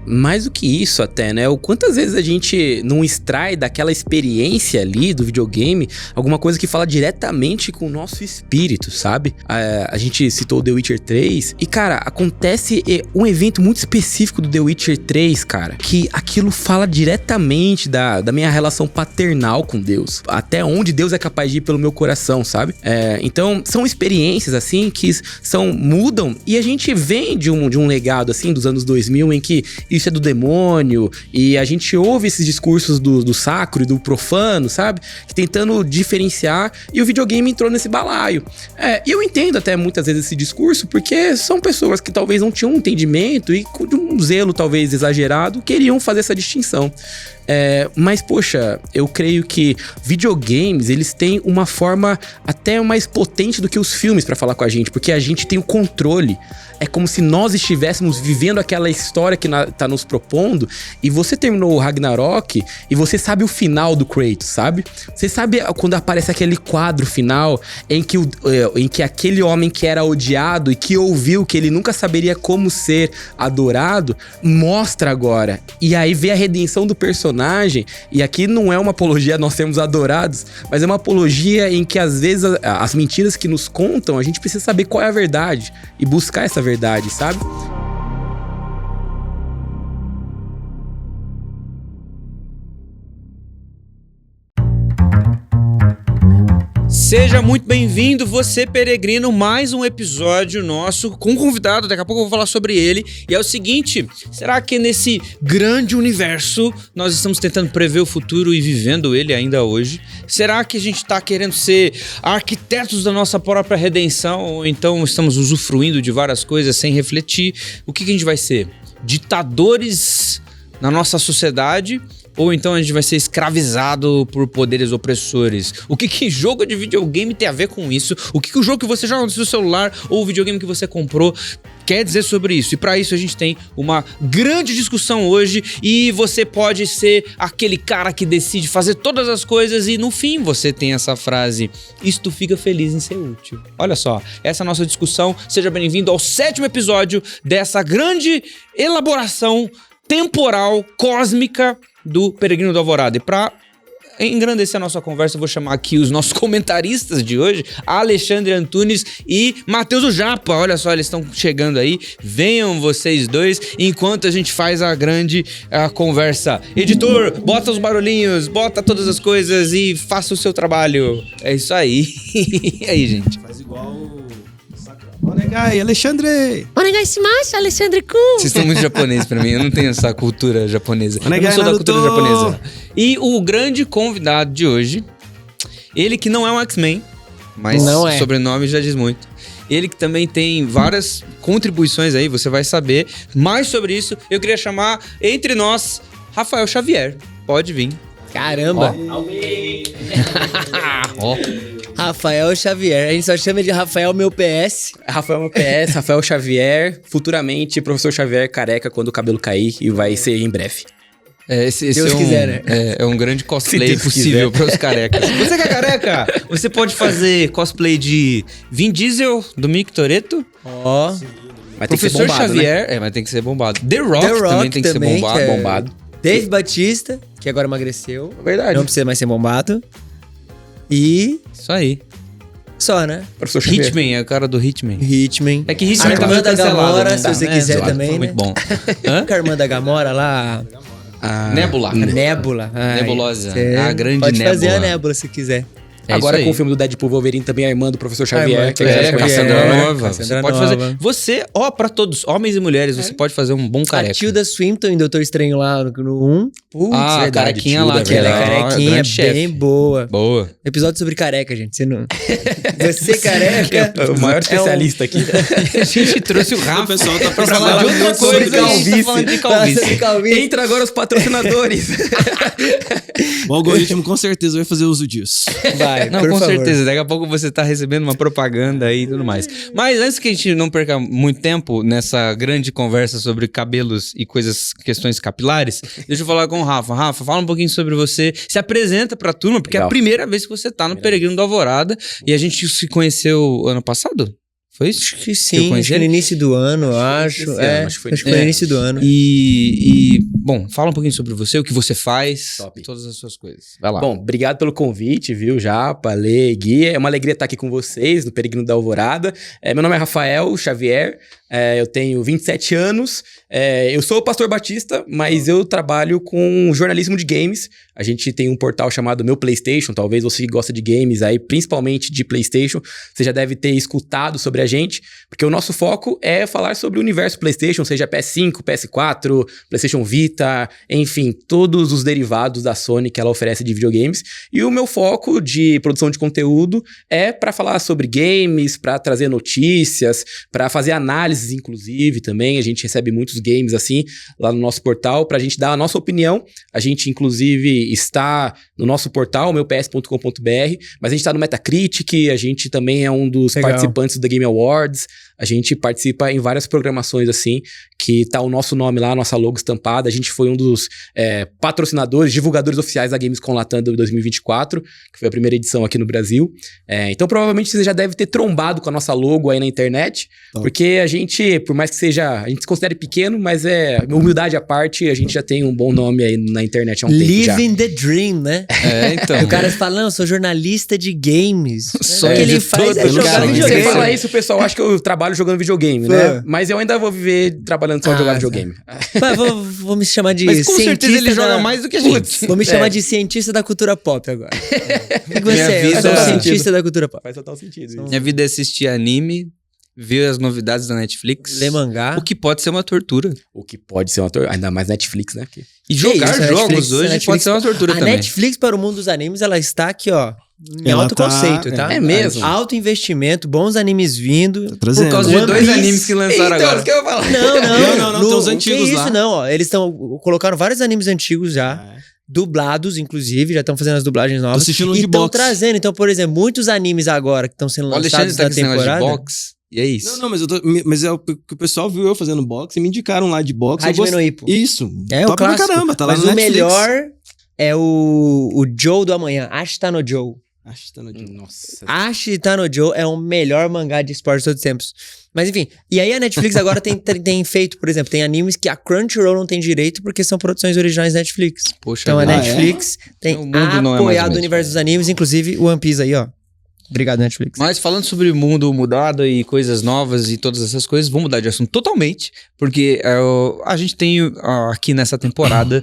mais do que isso até, né? O quantas vezes a gente não extrai daquela experiência ali do videogame alguma coisa que fala diretamente com o nosso espírito, sabe? A gente citou o The Witcher 3 e, cara, acontece um evento muito específico do The Witcher 3, cara, que aquilo fala diretamente da minha relação paternal com Deus, até onde Deus é capaz de ir pelo meu coração, sabe? Então, são experiências, assim, que mudam, e a gente vem de um legado, assim, dos anos 2000, em que isso é do demônio, e a gente ouve esses discursos do sacro e do profano, sabe? Tentando diferenciar, e o videogame entrou nesse balaio. E eu entendo até muitas vezes esse discurso, porque são pessoas que talvez não tinham um entendimento e de um zelo talvez exagerado, queriam fazer essa distinção. Mas, poxa, eu creio que videogames, eles têm uma forma até mais potente do que os filmes pra falar com a gente, porque a gente tem o controle. É como se nós estivéssemos vivendo aquela história que tá nos propondo, e você terminou o Ragnarok e você sabe o final do Kratos, sabe? Você sabe quando aparece aquele quadro final em que aquele homem que era odiado e que ouviu que ele nunca saberia como ser adorado, mostra agora. E aí vê a redenção do personagem, e aqui não é uma apologia a nós sermos adorados, mas é uma apologia em que às vezes as mentiras que nos contam, a gente precisa saber qual é a verdade e buscar essa verdade, sabe? Seja muito bem-vindo, você peregrino, mais um episódio nosso com um convidado, daqui a pouco eu vou falar sobre ele. E é o seguinte, será que nesse grande universo nós estamos tentando prever o futuro e vivendo ele ainda hoje? Será que a gente está querendo ser arquitetos da nossa própria redenção, ou então estamos usufruindo de várias coisas sem refletir? O que a gente vai ser? Ditadores na nossa sociedade? Ou então a gente vai ser escravizado por poderes opressores? O que jogo de videogame tem a ver com isso? O que o jogo que você joga no seu celular ou o videogame que você comprou quer dizer sobre isso? E para isso a gente tem uma grande discussão hoje, e você pode ser aquele cara que decide fazer todas as coisas e no fim você tem essa frase: isto fica feliz em ser útil. Olha só, essa é a nossa discussão. Seja bem-vindo ao 7º episódio dessa grande elaboração temporal, cósmica do Peregrino do Alvorada. E para engrandecer a nossa conversa, eu vou chamar aqui os nossos comentaristas de hoje, Alexandre Antunes e Matheus o Japa. Olha só, eles estão chegando aí. Venham vocês dois, enquanto a gente faz a grande conversa. Editor, bota os barulhinhos, bota todas as coisas e faça o seu trabalho. É isso aí. E aí, gente? Faz igual Onegai, Alexandre! Onegai shimasu, Alexandre-kun! Vocês estão muito japoneses pra mim, eu não tenho essa cultura japonesa. Onegai, eu não sou Naruto. da cultura japonesa. E o grande convidado de hoje, ele que não é um X-Men, mas o sobrenome já diz muito. Ele que também tem várias contribuições aí, você vai saber mais sobre isso. Eu queria chamar, entre nós, Rafael Xavier. Pode vir. Caramba! Ó. Rafael Xavier. A gente só chama de Rafael meu PS. Rafael meu PS, Rafael Xavier, futuramente Professor Xavier careca quando o cabelo cair, e vai ser em breve. Esse Deus quiser, né? É um grande cosplay possível para os carecas. Você que é careca, você pode fazer cosplay de Vin Diesel, do Mick Toretto. Ó. Mas tem que ser Professor bombado, Xavier, né? mas tem que ser bombado. The Rock também tem que ser bombado. Bombado. Dave Batista, que agora emagreceu. Verdade. Não precisa mais ser bombado. E... Isso aí. só, né? Professor Xavier. Hitman, é o cara do Hitman. Hitman. É que Hitman tá Armanda muito cancelado, Gamora, né? se você quiser zoado. também, Foi né? muito bom. Hã? A irmã da Gamora lá... Nébula. Nébula. Ai, Nebulosa. cê A grande pode Nébula. fazer a Nébula se quiser. É Agora isso com aí. o filme do Deadpool Wolverine também, a irmã do Professor Xavier. irmã, que a gente conhece. Cassandra Nova. Cassandra Você pode Nova. fazer. Você, pra todos, homens e mulheres, você pode fazer um bom careca. A Tilda Swinton em Doutor Estranho lá no 1. Putz, a verdade, carequinha Tilda, lá, que Ela é verdade. carequinha, grande chefe. bem boa. Boa. Episódio sobre careca, gente. Você não... Você careca... O maior especialista aqui. A gente trouxe o Rafa. O pessoal tá pra falar de outra muito coisa. sobre A gente tá falando de calvície. Calvície. Entra agora os patrocinadores. O algoritmo com certeza vai fazer uso disso. Vai, Não, por com favor. certeza. Daqui a pouco você tá recebendo uma propaganda aí e tudo mais. Mas antes que a gente não perca muito tempo nessa grande conversa sobre cabelos e questões capilares, deixa eu falar com o Rafa. Rafa, fala um pouquinho sobre você. Se apresenta pra turma, porque é a Legal. primeira vez que você tá no Peregrino do Alvorada. E a gente se conheceu ano passado? Foi? Acho que Eu sim, conheci acho que ele? no início do ano, eu acho. esse ano, acho que foi acho que foi no início do ano. Bom, fala um pouquinho sobre você, o que você faz, Top. todas as suas coisas. Vai lá. Bom, obrigado pelo convite, viu, Japa, Lê, Gui. É uma alegria estar aqui com vocês no Peregrino da Alvorada. Meu nome é Rafael Xavier, eu tenho 27 anos. Eu sou pastor batista, mas eu trabalho com jornalismo de games. A gente tem um portal chamado Meu PlayStation, talvez você que gosta de games aí, principalmente de PlayStation, você já deve ter escutado sobre a gente, porque o nosso foco é falar sobre o universo PlayStation, seja PS5, PS4, PlayStation Vita, enfim, todos os derivados da Sony que ela oferece de videogames. E o meu foco de produção de conteúdo é para falar sobre games, para trazer notícias, para fazer análises, inclusive, também. A gente recebe muitos games assim lá no nosso portal, pra gente dar a nossa opinião. A gente, inclusive, está no nosso portal, meups.com.br, mas a gente está no Metacritic, a gente também é um dos participantes do The Game Awards, a gente participa em várias programações assim, que tá o nosso nome lá, a nossa logo estampada. A gente foi um dos patrocinadores, divulgadores oficiais da Gamescom Latam 2024, que foi a primeira edição aqui no Brasil. Então, provavelmente, você já deve ter trombado com a nossa logo aí na internet, porque a gente, por mais que seja, a gente se considere pequeno, mas humildade à parte, a gente já tem um bom nome aí na internet há um tempo já. Living the dream, né? Então. O cara fala, não, eu sou jornalista de games. Sonho O que ele de faz todo é jogar cara. videogame. Você fala isso, o pessoal acha que eu trabalho jogando videogame, né? Mas eu ainda vou viver trabalhando só jogar videogame. Mas vou me chamar de Mas com certeza ele cientista joga mais do que a gente. Vou me chamar de cientista da cultura pop agora. O que você Minha é? Eu vida- sou um Faz cientista da cultura pop. Faz total sentido. Minha vida é assistir anime, ver as novidades da Netflix. Ler mangá. O que pode ser uma tortura. O que pode ser uma tortura, ainda mais Netflix, né? E jogar isso, a jogos Netflix- hoje a Netflix- pode ser uma tortura A também. Netflix para o mundo dos animes, ela está aqui, ó, em Ela alto tá- conceito, tá? É mesmo? Alto investimento, bons animes vindo. Trazendo. Por causa de One dois Piece. animes que lançaram Então, agora. isso que eu ia falar. Não, tem os que antigos isso, lá. não, ó. Eles colocaram vários animes antigos já. Dublados, inclusive, já estão fazendo as dublagens novas. Tô assistindo um E de estão boxe. trazendo, então, por exemplo, muitos animes agora que estão sendo O Alexandre lançados tá na com esse negócio de temporada. box. E é isso. Não, mas é o que o pessoal viu eu fazendo boxe e me indicaram lá de boxe. eu Hajime gost- no Ippo. Isso. É o top pra clássico. caramba, tá lá Mas no o Netflix. melhor é o Joe do amanhã. Ashita no Joe. Acho que tá no dia. Nossa. Ashita no Joe é o melhor mangá de esporte de todos os tempos. Mas enfim, e aí a Netflix agora tem feito, por exemplo, tem animes que a Crunchyroll não tem direito porque são produções originais da Netflix. Poxa Então a vida. Netflix tem O mundo não é mais apoiado o o mesmo. universo dos animes, inclusive o One Piece aí, ó. Obrigado, Netflix. Mas falando sobre o mundo mudado e coisas novas e todas essas coisas, vamos mudar de assunto totalmente, porque a gente tem aqui nessa temporada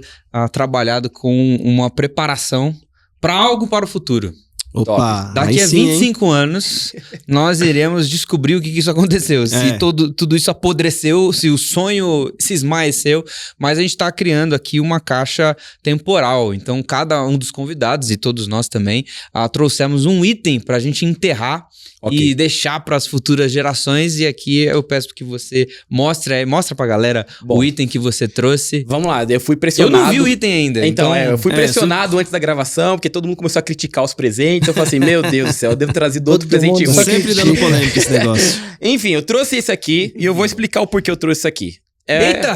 trabalhado com uma preparação para algo para o futuro. Opa, Daqui aí a sim, 25 anos, nós iremos descobrir o que isso aconteceu. Se É. tudo isso apodreceu, se o sonho se esmaeceu. Mas a gente está criando aqui uma caixa temporal. Então, cada um dos convidados, e todos nós também, trouxemos um item para a gente enterrar e deixar para as futuras gerações. E aqui eu peço que você mostra pra galera o item que você trouxe. Vamos lá, eu fui Eu pressionado. não vi o item ainda. Então, eu fui pressionado antes da gravação, porque todo mundo começou a criticar os presentes. Eu falei assim, meu Deus do céu, eu devo trazer outro Todo presente mundo ruim. Sempre dando polêmica esse negócio. Enfim, eu trouxe esse aqui e eu vou explicar o porquê eu trouxe isso aqui. Eita!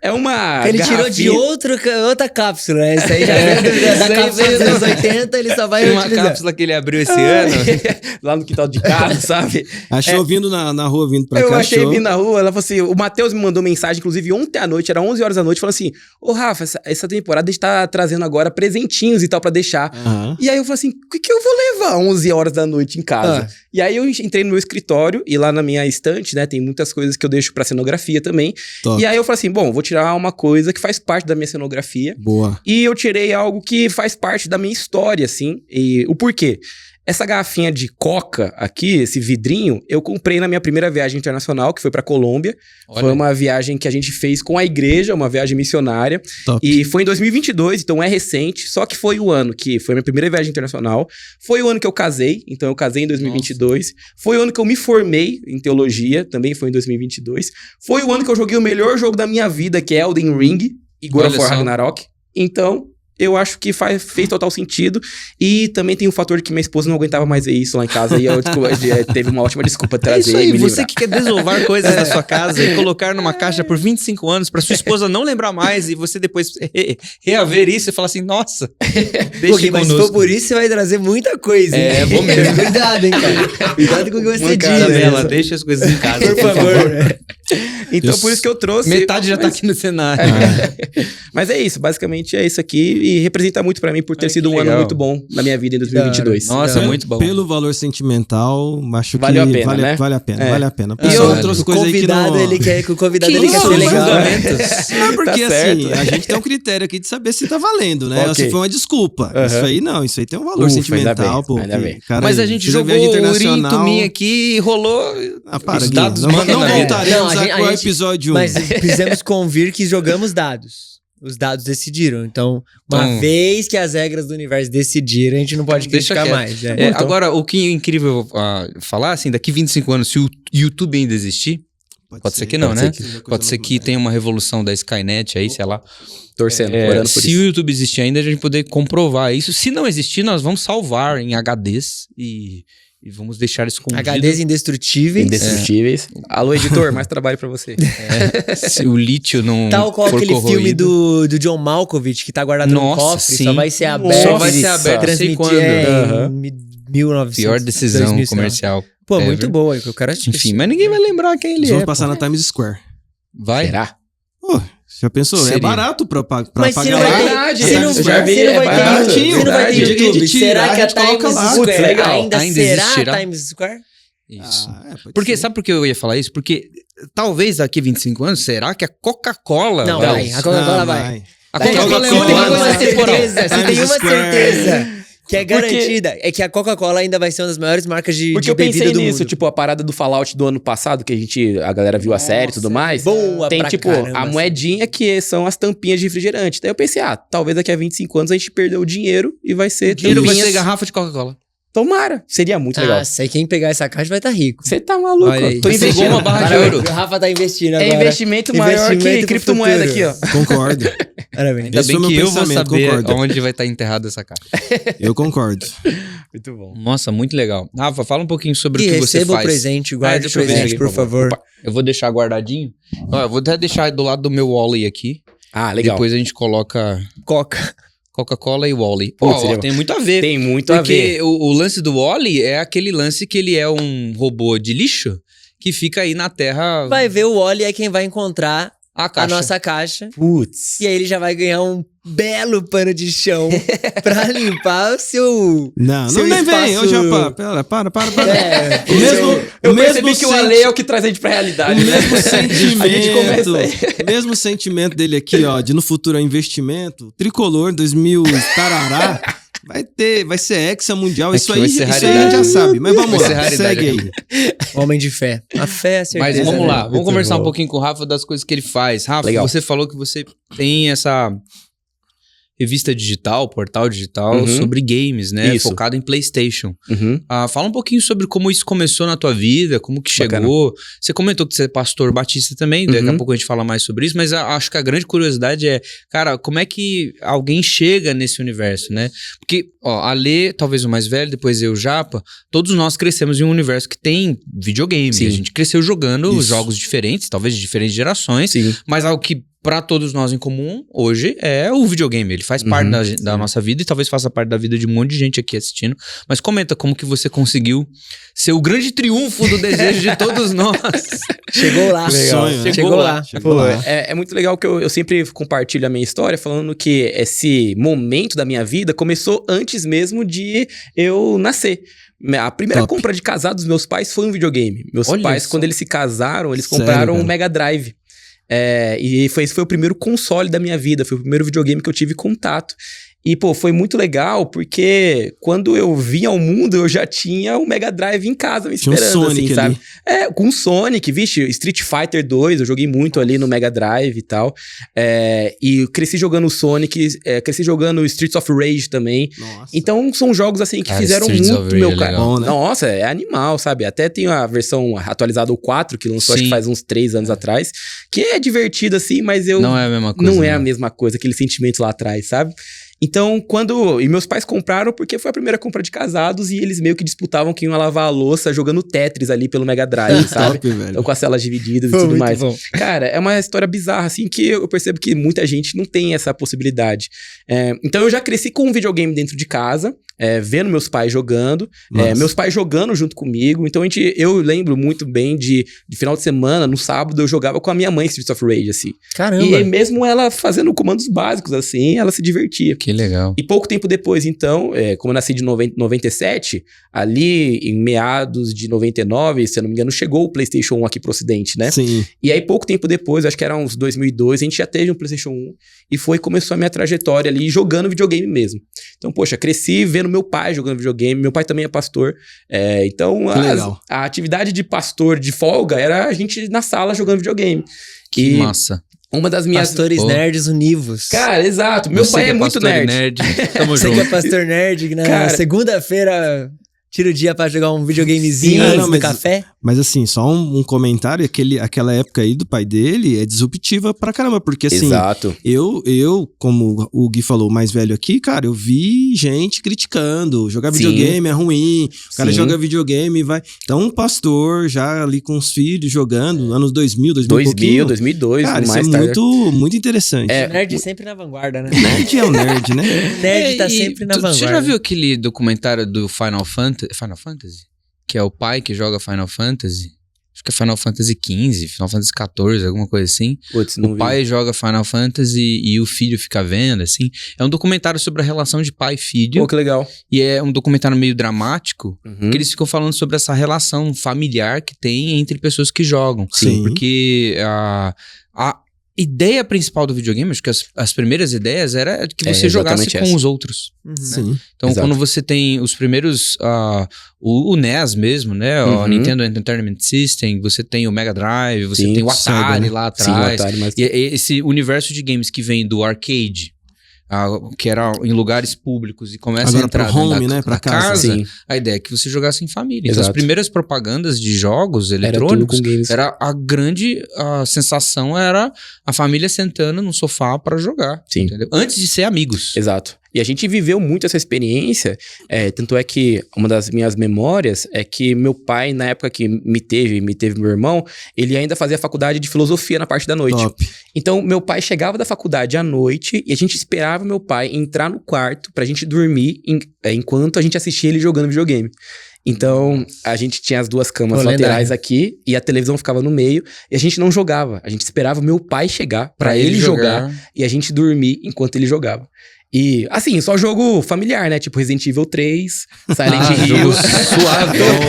É uma Ele tirou de outra cápsula, né? Isso aí já veio da cápsula dos anos 80, ele só vai Tem uma utilizar. cápsula que ele abriu esse ano. lá no quintal de casa, sabe? Achou vindo na rua, vindo pra Eu cá, achei achou. vindo na rua, ela falou assim, o Matheus me mandou mensagem, inclusive ontem à noite, era 11 horas da noite, falou assim, ô Rafa, essa temporada a gente tá trazendo agora presentinhos e tal pra deixar. Aham. E aí eu falei assim, o que eu vou levar 11 horas da noite em casa? E aí eu entrei no meu escritório e lá na minha estante, né, tem muitas coisas que eu deixo pra cenografia também. Top. E aí eu falei assim, bom, vou tirar uma coisa que faz parte da minha cenografia. Boa. E eu tirei algo que faz parte da minha história, assim. E o porquê? Essa garrafinha de coca aqui, esse vidrinho, eu comprei na minha primeira viagem internacional, que foi pra Colômbia. Olha. Foi uma viagem que a gente fez com a igreja, uma viagem missionária. Top. E foi em 2022, então é recente. Só que foi o ano que foi a minha primeira viagem internacional. Foi o ano que eu casei, então eu casei em 2022. Foi o ano que eu me formei em teologia, também foi em 2022. Foi o ano que eu joguei o melhor jogo da minha vida, que é Elden Ring e God of Olha War só. Ragnarok. Então, eu acho que fez total sentido. E também tem o fator de que minha esposa não aguentava mais ver isso lá em casa. E eu teve uma ótima desculpa de É trazer isso aí, e me você livrar. que quer desovar coisas da sua casa e colocar numa caixa por 25 anos pra sua esposa não lembrar mais e você depois reaver isso e falar assim, nossa, deixa Porque, mas se conosco. for por isso, você vai trazer muita coisa. hein? É, vou mesmo. Cuidado, hein, cara. Cuidado com o que você Mancada diz. dela, deixa as coisas em casa, Por favor. Então, por isso que eu trouxe. Metade já tá mas- aqui no cenário. Mas é isso, basicamente é isso aqui. E representa muito pra mim por ter Ai, sido que um ano legal. muito bom na minha vida em 2022. Nossa, Pelo- muito bom. Pelo valor sentimental, acho Valeu que a pena, né? vale a pena, É. vale a pena. E Pessoal, eu- trouxe O coisa aí que convidado, não... ele quer que o convidado Que ele quer isso, ser legal. julgamentos. Não, é porque Tá assim, certo. a gente tem um critério aqui de saber se tá valendo, né? Ok. Se foi uma desculpa. Aham. Isso aí não, isso aí tem um valor Ufa, sentimental, ainda bem, pô. ainda que, bem. cara, Mas a aí, gente fiz a jogou viagem o Urim internacional. Tumim aqui e rolou Ah, para, os Gui, dados não, mandam não na vida. voltaremos Não, a ao gente- episódio 1. Mas precisamos convir que jogamos dados. Os dados decidiram. Então, uma Então- vez que as regras do universo decidiram, a gente não pode Deixa criticar quieto. mais. É, agora, o que é incrível falar, assim, daqui 25 anos, se o YouTube ainda existir, pode ser que não, né? Pode ser que tenha uma revolução da Skynet aí, sei lá. Torcendo, É, orando por se isso. o YouTube existir ainda, a gente poder comprovar isso. Se não existir, nós vamos salvar em HDs e vamos deixar escondido. HDs indestrutíveis. Indestrutíveis. Alô, editor, mais trabalho pra você. Se o lítio não Tal qual for aquele corroído. filme do John Malkovich, que tá guardado num Nossa, cofre, sim. só vai ser aberto. Só vai ser aberto, não sei transmitir quando. em Aham. 1900. Pior decisão 2000, sei lá. comercial. Pô, ever. muito boa. Eu quero assistir. Enfim, mas ninguém vai lembrar quem ele Nós é. vamos passar pô. na Times Square. Vai? Será? Pô, já pensou? Seria. É barato pra Mas se pagar não lá. vai ter, Verdade, se não, eu já vi, se não é vai ter baratinho, YouTube, se não vai ter verdade. YouTube, Tira, será que a a gente coloca Times lá. Square Putz, legal. ainda Ainda será existirá? a Times Square? Isso. Pode Porque, ser. sabe por que eu ia falar isso? Porque talvez daqui 25 anos, será que a Coca-Cola Não, vai? vai. A Coca-Cola vai. A Tem Coca-Cola é a uma única coisa temporal. certeza, você tem Times uma Square. certeza que é Porque- garantida. É que a Coca-Cola ainda vai ser uma das maiores marcas de Porque eu bebida pensei do nisso, mundo. tipo, a parada do Fallout do ano passado, que a galera viu a série e tudo mais. Boa Tem, pra tipo, caramba, a assim. moedinha que são as tampinhas de refrigerante. Daí eu pensei, talvez daqui a 25 anos a gente perdeu o dinheiro e vai ser O dinheiro vai tampinhas. ser garrafa de Coca-Cola. Tomara, seria muito legal. Nossa, e quem pegar essa caixa vai estar rico. Você tá maluco? Olha aí. Tô Você investindo. pegou uma barra de Parabéns. ouro. O Rafa tá investindo É agora. investimento maior Investimento que pro criptomoeda aqui, futuro. ó. Concordo. Parabéns. Ainda Esse bem foi que meu eu vou pensamento, saber concordo. onde vai estar enterrada essa caixa. Eu concordo. Muito bom. Nossa, muito legal. Rafa, fala um pouquinho sobre E o que você receba faz. o presente, guarde o deixa eu ver presente, aqui, por favor. Opa. Eu vou deixar guardadinho. Ó, eu vou até deixar do lado do meu Wally aqui. Legal. Depois a gente coloca Coca. Coca-Cola e Wally. Putz, Ó, legal. tem muito a ver. Tem muito a Porque ver. o lance do Wally é aquele lance que ele é um robô de lixo que fica aí na Terra. Vai ver o Wally é quem vai encontrar a a caixa. nossa caixa. Putz. E aí ele já vai ganhar um belo pano de chão pra limpar o seu... Não, Seu não nem vem. espaço- Ô, Japa, para. É, O mesmo, Eu o mesmo percebi que o senti- Ale é o que traz a gente pra realidade. O né? mesmo sentimento, A gente começa aí. mesmo sentimento dele aqui, ó, de no futuro é investimento, tricolor 2000 tarará, vai ser hexa mundial, É isso que aí, vai ser isso aí a raridade. gente já sabe, mas vamos Vai ser lá, raridade. segue aí. Homem de fé. A fé é a certeza. Mas vamos né? lá, vamos Muito conversar bom. um pouquinho com o Rafa das coisas que ele faz. Rafa, Legal. você falou que você tem essa revista digital, portal digital Uhum. sobre games, né? Isso. Focado em PlayStation. Uhum. Fala um pouquinho sobre como isso começou na tua vida, como que Bacana. chegou. Você comentou que você é pastor batista também, daqui a Uhum. pouco a gente fala mais sobre isso, mas acho que a grande curiosidade é, cara, como é que alguém chega nesse universo, né? Porque, ó, a Lê, talvez o mais velho, depois eu, o Japa, todos nós crescemos em um universo que tem videogame. Sim. A gente cresceu jogando Isso. jogos diferentes, talvez de diferentes gerações, Sim. mas algo que pra todos nós em comum hoje é o videogame. Ele faz parte da nossa vida e talvez faça parte da vida de um monte de gente aqui assistindo. Mas comenta como que você conseguiu ser o grande triunfo do desejo de todos nós. Chegou lá. Legal. Sonho, né? Chegou lá. Chegou Pô, lá. é muito legal que eu sempre compartilho a minha história falando que esse momento da minha vida começou antes mesmo de eu nascer. A primeira Top. compra de casado dos meus pais foi um videogame. Meus Olha pais, só. quando eles se casaram, eles Sério, compraram um cara? Mega Drive. E esse foi o primeiro console da minha vida, foi o primeiro videogame que eu tive contato. E, pô, foi muito legal, porque quando eu vim ao mundo, eu já tinha o Mega Drive em casa me Tinha um esperando, Sonic assim, sabe? ali. Com Sonic, vixe, Street Fighter 2, eu joguei muito ali no Mega Drive e tal. E eu cresci jogando Sonic, cresci jogando Streets of Rage também. Nossa. Então, são jogos, assim, que Cara, fizeram Streets of muito Rage meu é cara. legal. Bom, né? Nossa, é animal, sabe? Até tem a versão atualizada, o 4, que lançou acho Sim. que faz uns 3 anos atrás, que é divertido, assim, mas eu... Não é a mesma coisa. Não é né? a mesma coisa, aquele sentimento lá atrás, sabe? Então, e meus pais compraram porque foi a primeira compra de casados e eles meio que disputavam quem ia lavar a louça jogando Tetris ali pelo Mega Drive, sabe? Top, velho. Então, com as celas divididas e Foi tudo muito mais. bom. Cara, é uma história bizarra, assim, que eu percebo que muita gente não tem essa possibilidade. Então, eu já cresci com um videogame dentro de casa, vendo meus pais jogando, meus pais jogando junto comigo. Então, eu lembro muito bem de final de semana, no sábado, eu jogava com a minha mãe Streets of Rage, assim. Caramba. E mesmo ela fazendo comandos básicos, assim, ela se divertia. Que legal. E pouco tempo depois, então, como eu nasci de 97, ali em meados de 99, se eu não me engano, chegou o PlayStation 1 aqui pro Ocidente, né? Sim. E aí, pouco tempo depois, acho que era uns 2002, a gente já teve um PlayStation 1 e começou a minha trajetória ali jogando videogame mesmo. Então, poxa, cresci vendo meu pai jogando videogame, meu pai também é pastor. Então, a atividade de pastor de folga era a gente na sala jogando videogame. Que massa. Uma das minhas... Pastores nerds univos. Cara, exato. Meu pai é muito nerd. Tamo Você junto. que é pastor nerd, na segunda-feira tira o dia pra jogar um videogamezinho antes do café. Mas assim, só um comentário, aquela época aí do pai dele é disruptiva pra caramba, porque assim, exato. eu, como o Gui falou, mais velho aqui, cara, eu vi gente criticando, jogar videogame é ruim, o cara joga videogame e vai... Então, um pastor já ali com os filhos jogando, anos 2000, 2002, cara, isso mais é tarde. muito interessante. Nerd sempre na vanguarda, né? Nerd é o nerd, né? Nerd tá sempre na vanguarda. Você já viu aquele documentário do Final Fantasy? Que é o pai que joga Final Fantasy. Acho que é Final Fantasy XV, Final Fantasy XIV, alguma coisa assim. Putz, não o pai joga Final Fantasy e o filho fica vendo, assim. É um documentário sobre a relação de pai e filho. Pô, que legal. E é um documentário meio dramático, que eles ficam falando sobre essa relação familiar que tem entre pessoas que jogam. Sim. Porque a ideia principal do videogame, acho que as primeiras ideias era que você jogasse com os outros. Sim. Então, quando você tem os primeiros... o NES mesmo, né? O Nintendo Entertainment System, você tem o Mega Drive, você tem o Atari, né? Lá atrás. Sim, o Atari, e esse universo de games que vem do arcade, que era em lugares públicos e começa agora a entrar pro home, né? Pra casa. A ideia é que você jogasse em família. Então, as primeiras propagandas de jogos eletrônicos era a grande sensação era a família sentando no sofá pra jogar. Sim. Entendeu? Antes de ser amigos. Exato. E a gente viveu muito essa experiência, tanto é que uma das minhas memórias é que meu pai, na época que me teve meu irmão, ele ainda fazia faculdade de filosofia na parte da noite. Top. Então, meu pai chegava da faculdade à noite e a gente esperava meu pai entrar no quarto pra gente dormir enquanto a gente assistia ele jogando videogame. Então, a gente tinha as duas camas laterais aqui e a televisão ficava no meio e a gente não jogava. A gente esperava meu pai chegar pra ele jogar e a gente dormir enquanto ele jogava. E, assim, só jogo familiar, né? Tipo Resident Evil 3, Silent Hill. Suavão.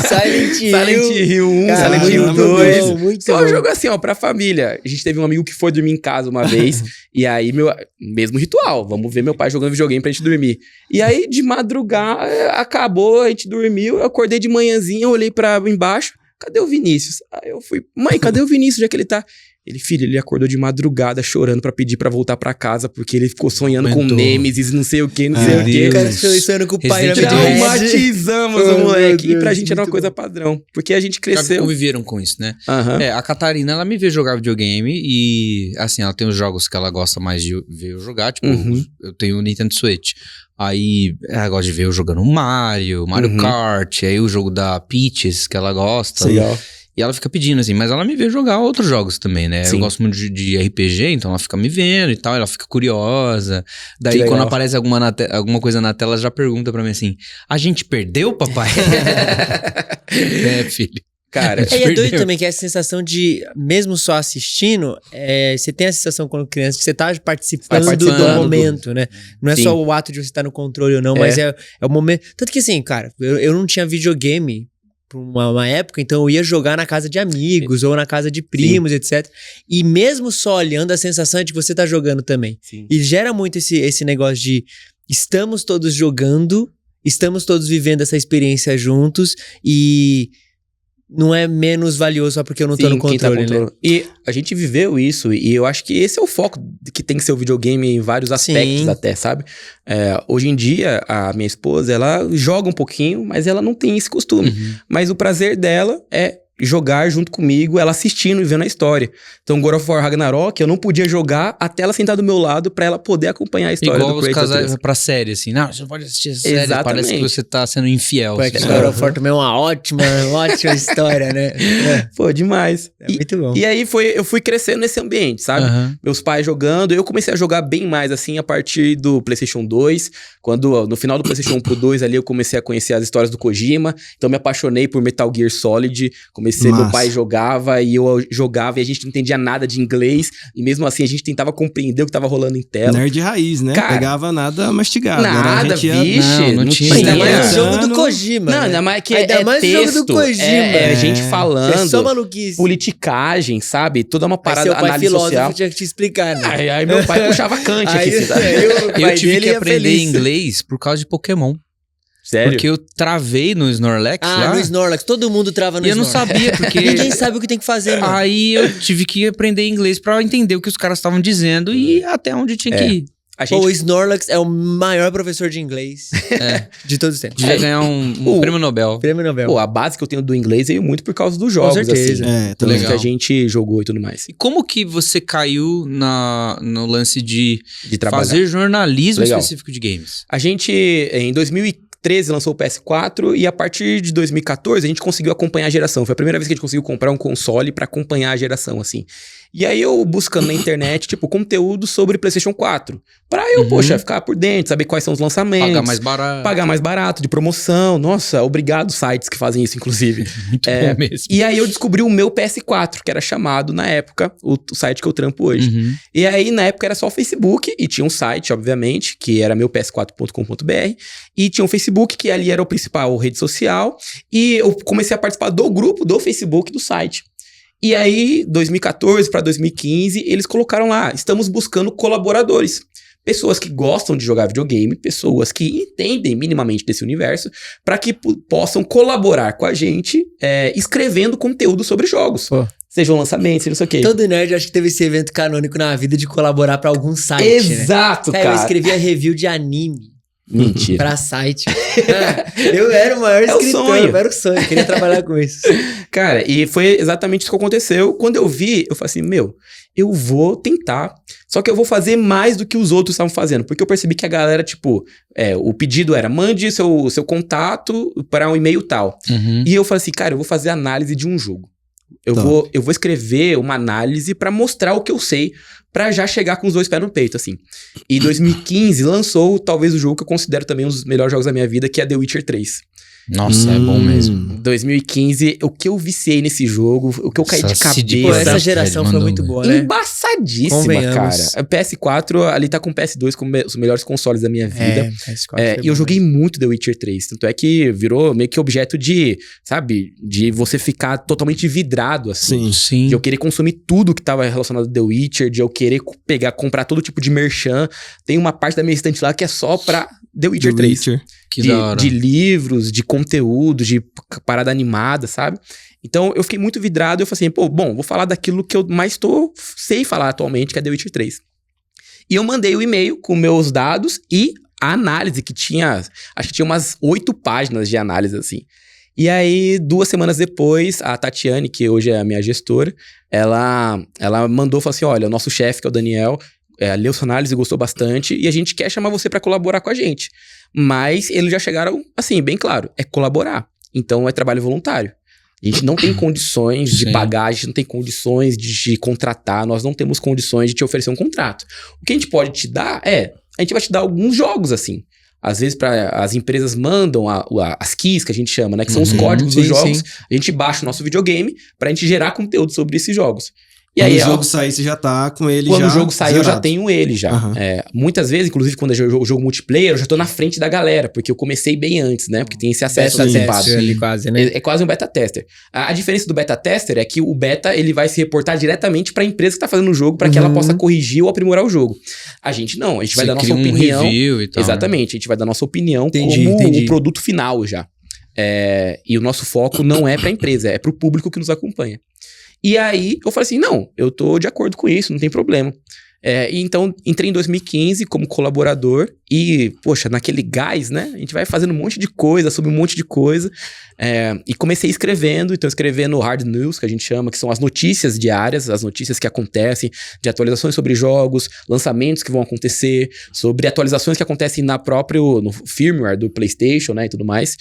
Silent Hill 1, cara, Silent Hill 2. Muito só jogo assim, ó, pra família. A gente teve um amigo que foi dormir em casa uma vez. E aí, mesmo ritual. Vamos ver meu pai jogando videogame pra gente dormir. E aí, de madrugada, acabou, a gente dormiu. Eu acordei de manhãzinha, olhei pra embaixo. Cadê o Vinícius? Aí eu fui, mãe, cadê o Vinícius, já que ele tá... Ele acordou de madrugada chorando pra pedir pra voltar pra casa, porque ele ficou sonhando com Nemesis, não sei o que, não sei o que. O cara sonhando com o pai. Traumatizamos o moleque. E pra gente era uma coisa padrão, porque a gente cresceu. Já conviveram com isso, né? A Catarina, ela me vê jogar videogame e, assim, ela tem os jogos que ela gosta mais de ver eu jogar, tipo, eu tenho o Nintendo Switch. Aí ela gosta de ver eu jogando Mario Kart, aí o jogo da Peaches, que ela gosta. Legal. E ela fica pedindo, assim, mas ela me vê jogar outros jogos também, né? Sim. Eu gosto muito de RPG, então ela fica me vendo e tal, ela fica curiosa. Daí, quando aparece alguma coisa na tela, ela já pergunta pra mim assim, a gente perdeu, papai? Filho. Cara, e é doido também que essa sensação de, mesmo só assistindo, você tem a sensação quando criança que você tá participando do momento, né? Não é só o ato de você estar no controle ou não, mas é o momento. Tanto que assim, cara, eu não tinha videogame por uma época, então eu ia jogar na casa de amigos ou na casa de primos, etc. E mesmo só olhando, a sensação é de que você tá jogando também. Sim. E gera muito esse negócio de estamos todos jogando, estamos todos vivendo essa experiência juntos e não é menos valioso só porque eu não tô no controle, né? E a gente viveu isso, e eu acho que esse é o foco que tem que ser o videogame em vários aspectos até, sabe? Hoje em dia, a minha esposa, ela joga um pouquinho, mas ela não tem esse costume. Mas o prazer dela é jogar junto comigo, ela assistindo e vendo a história. Então, God of War Ragnarok, eu não podia jogar até ela sentar do meu lado pra ela poder acompanhar a história igual do Kratos. Igual os casais pra série, assim. Não, você não pode assistir a série, Exatamente. parece que você tá sendo infiel. Porque God of War também é uma ótima história, né? Pô, demais. Muito bom. E aí eu fui crescendo nesse ambiente, sabe? Meus pais jogando, eu comecei a jogar bem mais, assim, a partir do PlayStation 2, quando no final do PlayStation 1 pro 2 ali eu comecei a conhecer as histórias do Kojima, então me apaixonei por Metal Gear Solid, meu pai jogava e eu jogava e a gente não entendia nada de inglês, e mesmo assim a gente tentava compreender o que tava rolando em tela. Nerd raiz, né? Cara, pegava nada mastigado. Nada, vixe. Não tinha. Ainda mais o jogo do Kojima. Não, ainda mais que ainda mais texto, o jogo do Kojima. É gente falando. É só maluquice. Politicagem, sabe? Toda uma parada, aí seu pai análise social. tinha que te explicar, né? Aí meu pai puxava Kant aqui. Eu tive que aprender inglês por causa de Pokémon. Sério? Porque eu travei no Snorlax lá. No Snorlax. Todo mundo trava no Snorlax. E eu não sabia, porque... Ninguém sabe o que tem que fazer, mano. Aí eu tive que aprender inglês pra entender o que os caras estavam dizendo e até onde tinha que ir. O Snorlax é o maior professor de inglês de todos os tempos. Devia ganhar um prêmio Nobel. Prêmio Nobel. Pô, a base que eu tenho do inglês veio muito por causa dos jogos, com certeza. assim. Também. Que a gente jogou e tudo mais. E como que você caiu no lance de trabalhar. fazer jornalismo específico de games? A gente, em 2013, lançou o PS4 e a partir de 2014 a gente conseguiu acompanhar a geração. Foi a primeira vez que a gente conseguiu comprar um console pra acompanhar a geração, assim. E aí eu buscando na internet, tipo, conteúdo sobre PlayStation 4. Pra eu, poxa, ficar por dentro, saber quais são os lançamentos. Pagar mais barato, de promoção. Nossa, obrigado sites que fazem isso, inclusive. Muito bom mesmo. E aí eu descobri o meu PS4, que era chamado, na época, o site que eu trampo hoje. E aí, na época, era só o Facebook, e tinha um site, obviamente, que era meups4.com.br, e tinha um Facebook, que ali era o principal rede social, e eu comecei a participar do grupo do Facebook do site. E aí, 2014 para 2015, eles colocaram lá, estamos buscando colaboradores. Pessoas que gostam de jogar videogame, pessoas que entendem minimamente desse universo, para que possam colaborar com a gente, escrevendo conteúdo sobre jogos. Pô. Seja um lançamento, seja não sei o quê. Todo nerd acho que teve esse evento canônico na vida de colaborar para algum site, Exato, né? cara. Eu escrevia review de anime. Mentira. Pra site. Eu era o maior escritor, era o sonho, eu queria trabalhar com isso. Cara, e foi exatamente isso que aconteceu. Quando eu vi, eu falei assim, eu vou tentar, só que eu vou fazer mais do que os outros estavam fazendo, porque eu percebi que a galera, tipo, o pedido era, mande seu contato para um e-mail tal. E eu falei assim, cara, eu vou fazer análise de um jogo. Eu vou escrever uma análise pra mostrar o que eu sei, pra já chegar com os dois pés no peito, assim. E 2015 lançou talvez o jogo que eu considero também um dos melhores jogos da minha vida, que é The Witcher 3. Nossa, é bom mesmo. 2015, o que eu viciei nesse jogo, o que eu caí de cabeça. Pô, essa geração foi muito boa, né? Embaçadíssima, cara. A PS4 ali tá com o PS2 como os melhores consoles da minha vida. E eu joguei muito The Witcher 3. Tanto é que virou meio que objeto de, sabe, de você ficar totalmente vidrado, assim. Sim. De eu querer consumir tudo que tava relacionado a The Witcher, de eu querer comprar todo tipo de merchan. Tem uma parte da minha estante lá que é só pra The Witcher 3. Que da hora. De livros, de conteúdo, de parada animada, sabe? Então, eu fiquei muito vidrado. Eu falei assim, vou falar daquilo que eu mais sei falar atualmente, que é The Witcher 3. E eu mandei o e-mail com meus dados e a análise, que tinha... Acho que tinha umas 8 páginas de análise, assim. E aí, 2 semanas depois, a Tatiane, que hoje é a minha gestora, ela mandou, falou assim, olha, o nosso chefe, que é o Daniel... leu sua análise, gostou bastante, e a gente quer chamar você pra colaborar com a gente. Mas eles já chegaram, assim, bem claro, é colaborar. Então é trabalho voluntário. A gente não tem condições de pagar, a gente não tem condições de contratar, nós não temos condições de te oferecer um contrato. O que a gente pode te dar a gente vai te dar alguns jogos, assim. Às vezes as empresas mandam as keys, que a gente chama, né? Que são os códigos dos jogos. A gente baixa o nosso videogame pra gente gerar conteúdo sobre esses jogos. E quando aí, o jogo sair, você já tá com ele quando já o jogo sair, zerado. eu já tenho ele já. Muitas vezes, inclusive, quando é jogo multiplayer, eu já tô na frente da galera, porque eu comecei bem antes, né? Porque tem esse acesso antecipado. Ali quase, né? É quase um beta tester. A diferença do beta tester é que o beta, ele vai se reportar diretamente pra empresa que tá fazendo o jogo, pra que ela possa corrigir ou aprimorar o jogo. A gente não, a gente vai dar nossa opinião. Review e tal, exatamente, a gente vai dar nossa opinião como o produto final já. E o nosso foco não é pra empresa, é pro público que nos acompanha. E aí, eu falei assim, não, eu tô de acordo com isso, não tem problema. E então, entrei em 2015 como colaborador e, poxa, naquele gás, né? A gente vai fazendo um monte de coisa, sobre um monte de coisa. E comecei escrevendo hard news, que a gente chama, que são as notícias diárias, as notícias que acontecem, de atualizações sobre jogos, lançamentos que vão acontecer, sobre atualizações que acontecem no firmware do PlayStation, né, e tudo mais.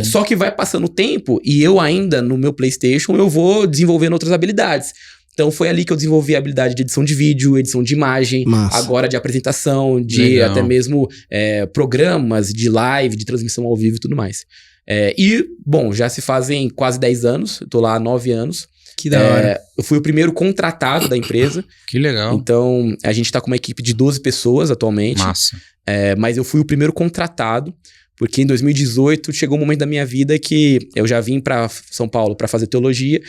Só que vai passando o tempo e eu ainda, no meu PlayStation, eu vou desenvolvendo outras habilidades. Então foi ali que eu desenvolvi a habilidade de edição de vídeo, edição de imagem, agora de apresentação, de até mesmo programas de live, de transmissão ao vivo e tudo mais. Bom, já se fazem quase 10 anos, eu tô lá há 9 anos. Que da hora. Eu fui o primeiro contratado da empresa. Que legal. Então, a gente tá com uma equipe de 12 pessoas atualmente. Massa. Mas eu fui o primeiro contratado, porque em 2018 chegou um momento da minha vida que eu já vim pra São Paulo pra fazer teologia,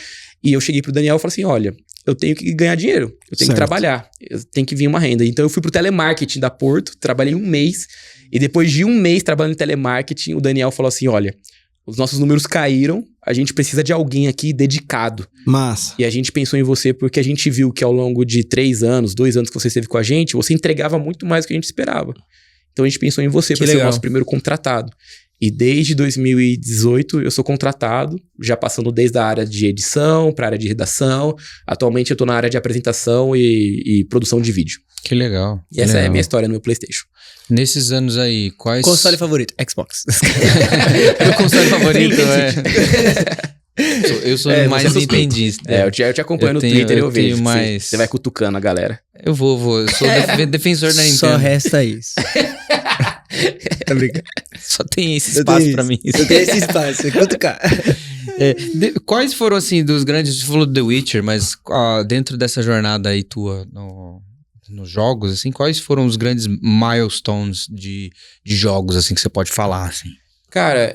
e eu cheguei pro Daniel e falei assim, olha, eu tenho que ganhar dinheiro, eu tenho que trabalhar, eu tenho que vir uma renda. Então eu fui pro telemarketing da Porto, trabalhei 1 mês, e depois de 1 mês trabalhando em telemarketing, o Daniel falou assim, olha, os nossos números caíram, a gente precisa de alguém aqui dedicado. Massa. E a gente pensou em você porque a gente viu que ao longo de 3 anos, 2 anos que você esteve com a gente, você entregava muito mais do que a gente esperava. Então a gente pensou em você para ser o nosso primeiro contratado. E desde 2018 eu sou contratado, já passando desde a área de edição para a área de redação. Atualmente eu tô na área de apresentação e produção de vídeo. Que legal. E essa é a minha história no meu PlayStation. Nesses anos aí, quais... Console favorito? Xbox. Meu console favorito Eu sou mais nintendista. Eu te acompanho no Twitter e eu vejo. Você vai cutucando a galera. Eu vou. Eu sou defensor da Nintendo. Só resta isso. Tá brincando? Só tem esse espaço pra mim. Só tem esse espaço, é cutucar. Quais foram, assim, dos grandes... Você falou do The Witcher, mas dentro dessa jornada aí tua nos jogos, assim, quais foram os grandes milestones de jogos, assim, que você pode falar, assim? Cara,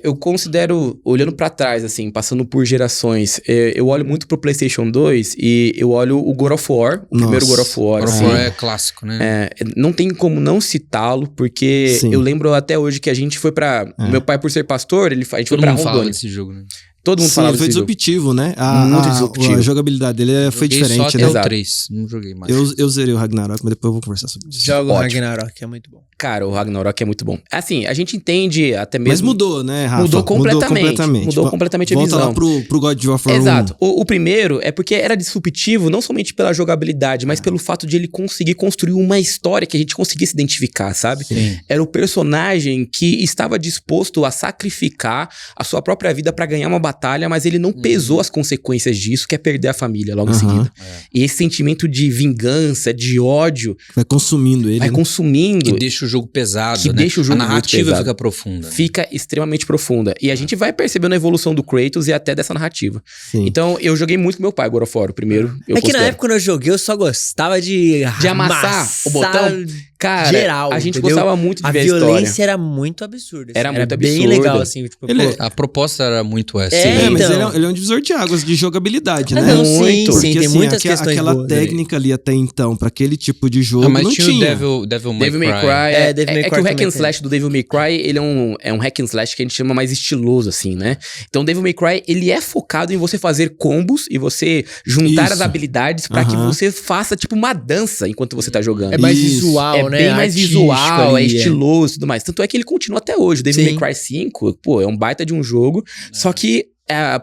eu considero, olhando pra trás, assim, passando por gerações, eu olho muito pro PlayStation 2 e eu olho o God of War, o primeiro God of War. God of War é clássico, né? Não tem como não citá-lo, porque eu lembro até hoje que a gente foi pra... Meu pai, por ser pastor, a gente foi pra Rondônia. Fala desse jogo, né? Todo mundo falava foi desse disruptivo, jogo. Né? Muito disruptivo. A jogabilidade dele foi diferente, só né? até o 3, não joguei mais. Eu zerei o Ragnarok, mas depois eu vou conversar sobre isso. Joga o Ragnarok, é muito bom. Cara, o Ragnarok é muito bom. Assim, a gente entende até mesmo... Mas mudou, né, Rafa? Mudou completamente. Mudou completamente a visão. Volta lá pro God of War 1. Exato. O primeiro é porque era disruptivo não somente pela jogabilidade, mas pelo fato de ele conseguir construir uma história que a gente conseguia se identificar, sabe? Sim. Era o personagem que estava disposto a sacrificar a sua própria vida pra ganhar uma batalha, mas ele não pesou as consequências disso, que é perder a família logo em seguida. E esse sentimento de vingança, de ódio... Vai consumindo ele. Vai consumindo. Que deixa o jogo pesado, né? Deixa o jogo a narrativa fica profunda. Fica extremamente profunda. E a gente vai percebendo a evolução do Kratos e até dessa narrativa. Sim. Então, eu joguei muito com meu pai, God of War, o primeiro. Que na época, quando eu joguei, eu só gostava de amassar o botão. Cara, geral, a gente entendeu? gostava muito de ver a história. A violência era muito absurda. Assim, era muito bem absurda. legal, assim. Tipo, A proposta era muito essa. Mas ele é um divisor de águas de jogabilidade, né? Não, muito. Sim, tem muitas questões aquela boas técnica ali até então, pra aquele tipo de jogo, mas não tinha. o Devil May Cry. Devil May Cry que o hack and slash do Devil May Cry, ele é um hack and slash que a gente chama mais estiloso, assim, né? Então, Devil May Cry, ele é focado em você fazer combos e você juntar as habilidades pra que você faça, tipo, uma dança enquanto você tá jogando. É mais visual, né? É bem mais visual, ali, é estiloso e tudo mais. Tanto é que ele continua até hoje. O Devil May Cry 5, pô, é um baita de um jogo, só que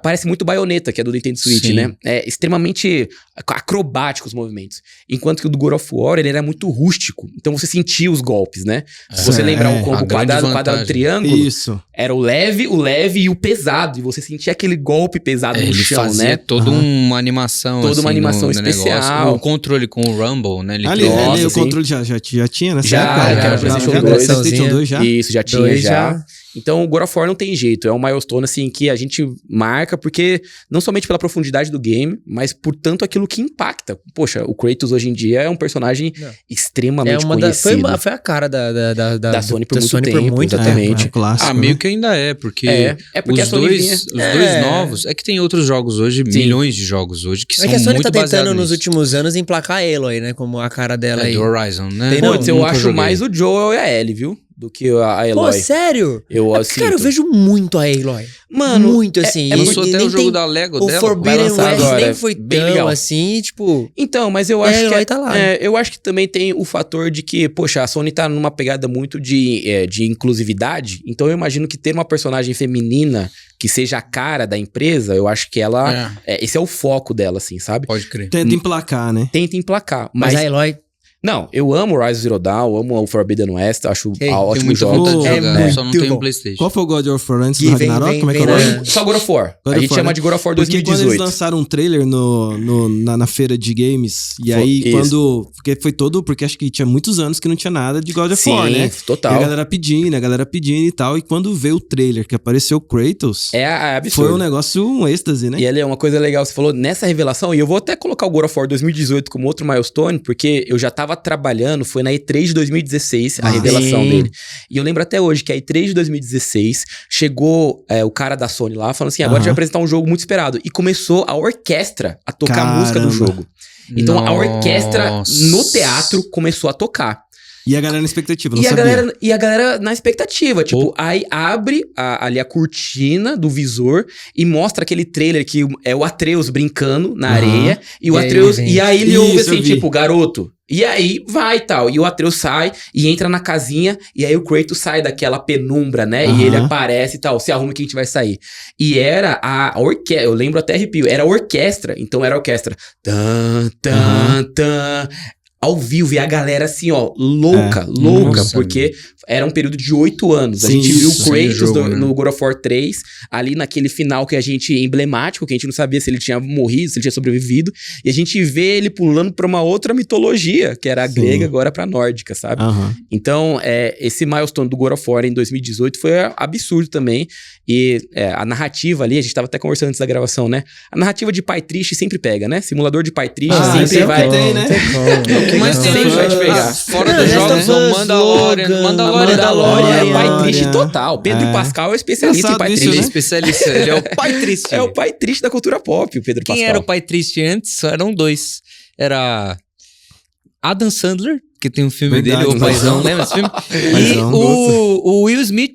parece muito Bayonetta, que é do Nintendo Switch, né? É extremamente acrobático os movimentos. Enquanto que o do God of War, ele era muito rústico. Então você sentia os golpes, né? Se você lembrar o combo quadrado, triângulo, isso. Era o leve e o pesado. E você sentia aquele golpe pesado no chão, fazia né? Toda uma animação. Toda uma animação especial. O controle com o Rumble, né? O controle já tinha, né? Já era PlayStation 2. PlayStation 2 já? Isso, já tinha já. Então, o God of War não tem jeito. É um milestone, assim, que a gente marca porque não somente pela profundidade do game, mas por tanto aquilo que impacta. Poxa, o Kratos hoje em dia é um personagem extremamente conhecido. Foi a cara da Sony por muito tempo. Exatamente. Clássico, meio que ainda é, porque, porque os dois novos... É que tem outros jogos hoje, milhões de jogos hoje, que são muito baseados que a Sony tá tentando nos últimos anos emplacar a Aloy, né? Como a cara dela aí. Do Horizon, né? Putz, eu acho mais o Joel e a Ellie, viu? do que a Aloy. Pô, sério? Eu sinto. Cara, eu vejo muito a Aloy. Mano, muito assim. Lançou até o jogo da Lego dela. O Forbidden West agora, nem foi tão legal. assim, tipo... Então, mas eu acho que... Tá lá. Eu acho que também tem o fator de que, poxa, a Sony tá numa pegada muito de inclusividade, então eu imagino que ter uma personagem feminina que seja a cara da empresa, eu acho que ela... esse é o foco dela, assim, sabe? Pode crer. Tenta emplacar, né? Tenta emplacar. Mas a Aloy... Não, eu amo Rise Zero Dawn, amo o Forbidden West, acho ótimo jogo. Vontade de jogar, só não tenho bom. um PlayStation. Qual foi o God of War antes do Ragnarok? Como é que é o nome? Só God of War. God A of gente War, chama né? de God of War Porque 2018. quando eles lançaram um trailer na feira de games, e aí Isso. quando... Porque foi todo... Porque acho que tinha muitos anos que não tinha nada de God of War, né? Total. E a galera pedindo e tal. E quando veio o trailer que apareceu o Kratos... É absurdo. Foi um negócio, um êxtase, né? E ali é uma coisa legal, você falou nessa revelação, e eu vou até colocar o God of War 2018 como outro milestone, porque eu já tava trabalhando, foi na E3 de 2016, a revelação dele. E eu lembro até hoje que a E3 de 2016, chegou o cara da Sony lá, falando assim, agora a gente vai apresentar um jogo muito esperado. E começou a orquestra a tocar a música do jogo. Então a orquestra no teatro começou a tocar. E a galera na expectativa, não E sabia. a galera na expectativa, tipo, aí abre ali a cortina do visor e mostra aquele trailer que é o Atreus brincando na areia, e o Atreus, e aí ele ouve Isso, assim, eu vi. tipo, garoto, e aí vai e tal, e o Atreus sai e entra na casinha, e aí o Kratos sai daquela penumbra, né, e ele aparece e tal, se arruma que a gente vai sair. E era a orquestra, eu lembro até arrepio, era a orquestra, então era a orquestra, tan, tan, tan, ao vivo, e a galera assim, ó, louca, Nossa, porque era um período de 8 anos. A Sim, gente viu o isso, Kratos jogo, né? no God of War 3, ali naquele final que a gente, emblemático, que a gente não sabia se ele tinha morrido, se ele tinha sobrevivido, e a gente vê ele pulando pra uma outra mitologia, que era a grega, agora pra nórdica, sabe? Então, esse milestone do God of War em 2018 foi absurdo também, e a narrativa ali, a gente tava até conversando antes da gravação, né? A narrativa de pai triste sempre pega, né? Simulador de pai triste sempre vai... Tem, né? Mas Sempre vai te pegar. Fora dos jogos, são Mandalorian. É pai triste total. Pedro Pascal é especialista em pai Engraçado triste. isso, né? Especialista, ele é o pai triste. É o pai triste da cultura pop, o Pedro Pascal. Quem era o pai triste antes? Só eram dois. Era Adam Sandler, que tem um filme Verdade, dele, O Paizão, Paizão. lembra desse filme? E Paizão, o Will Smith,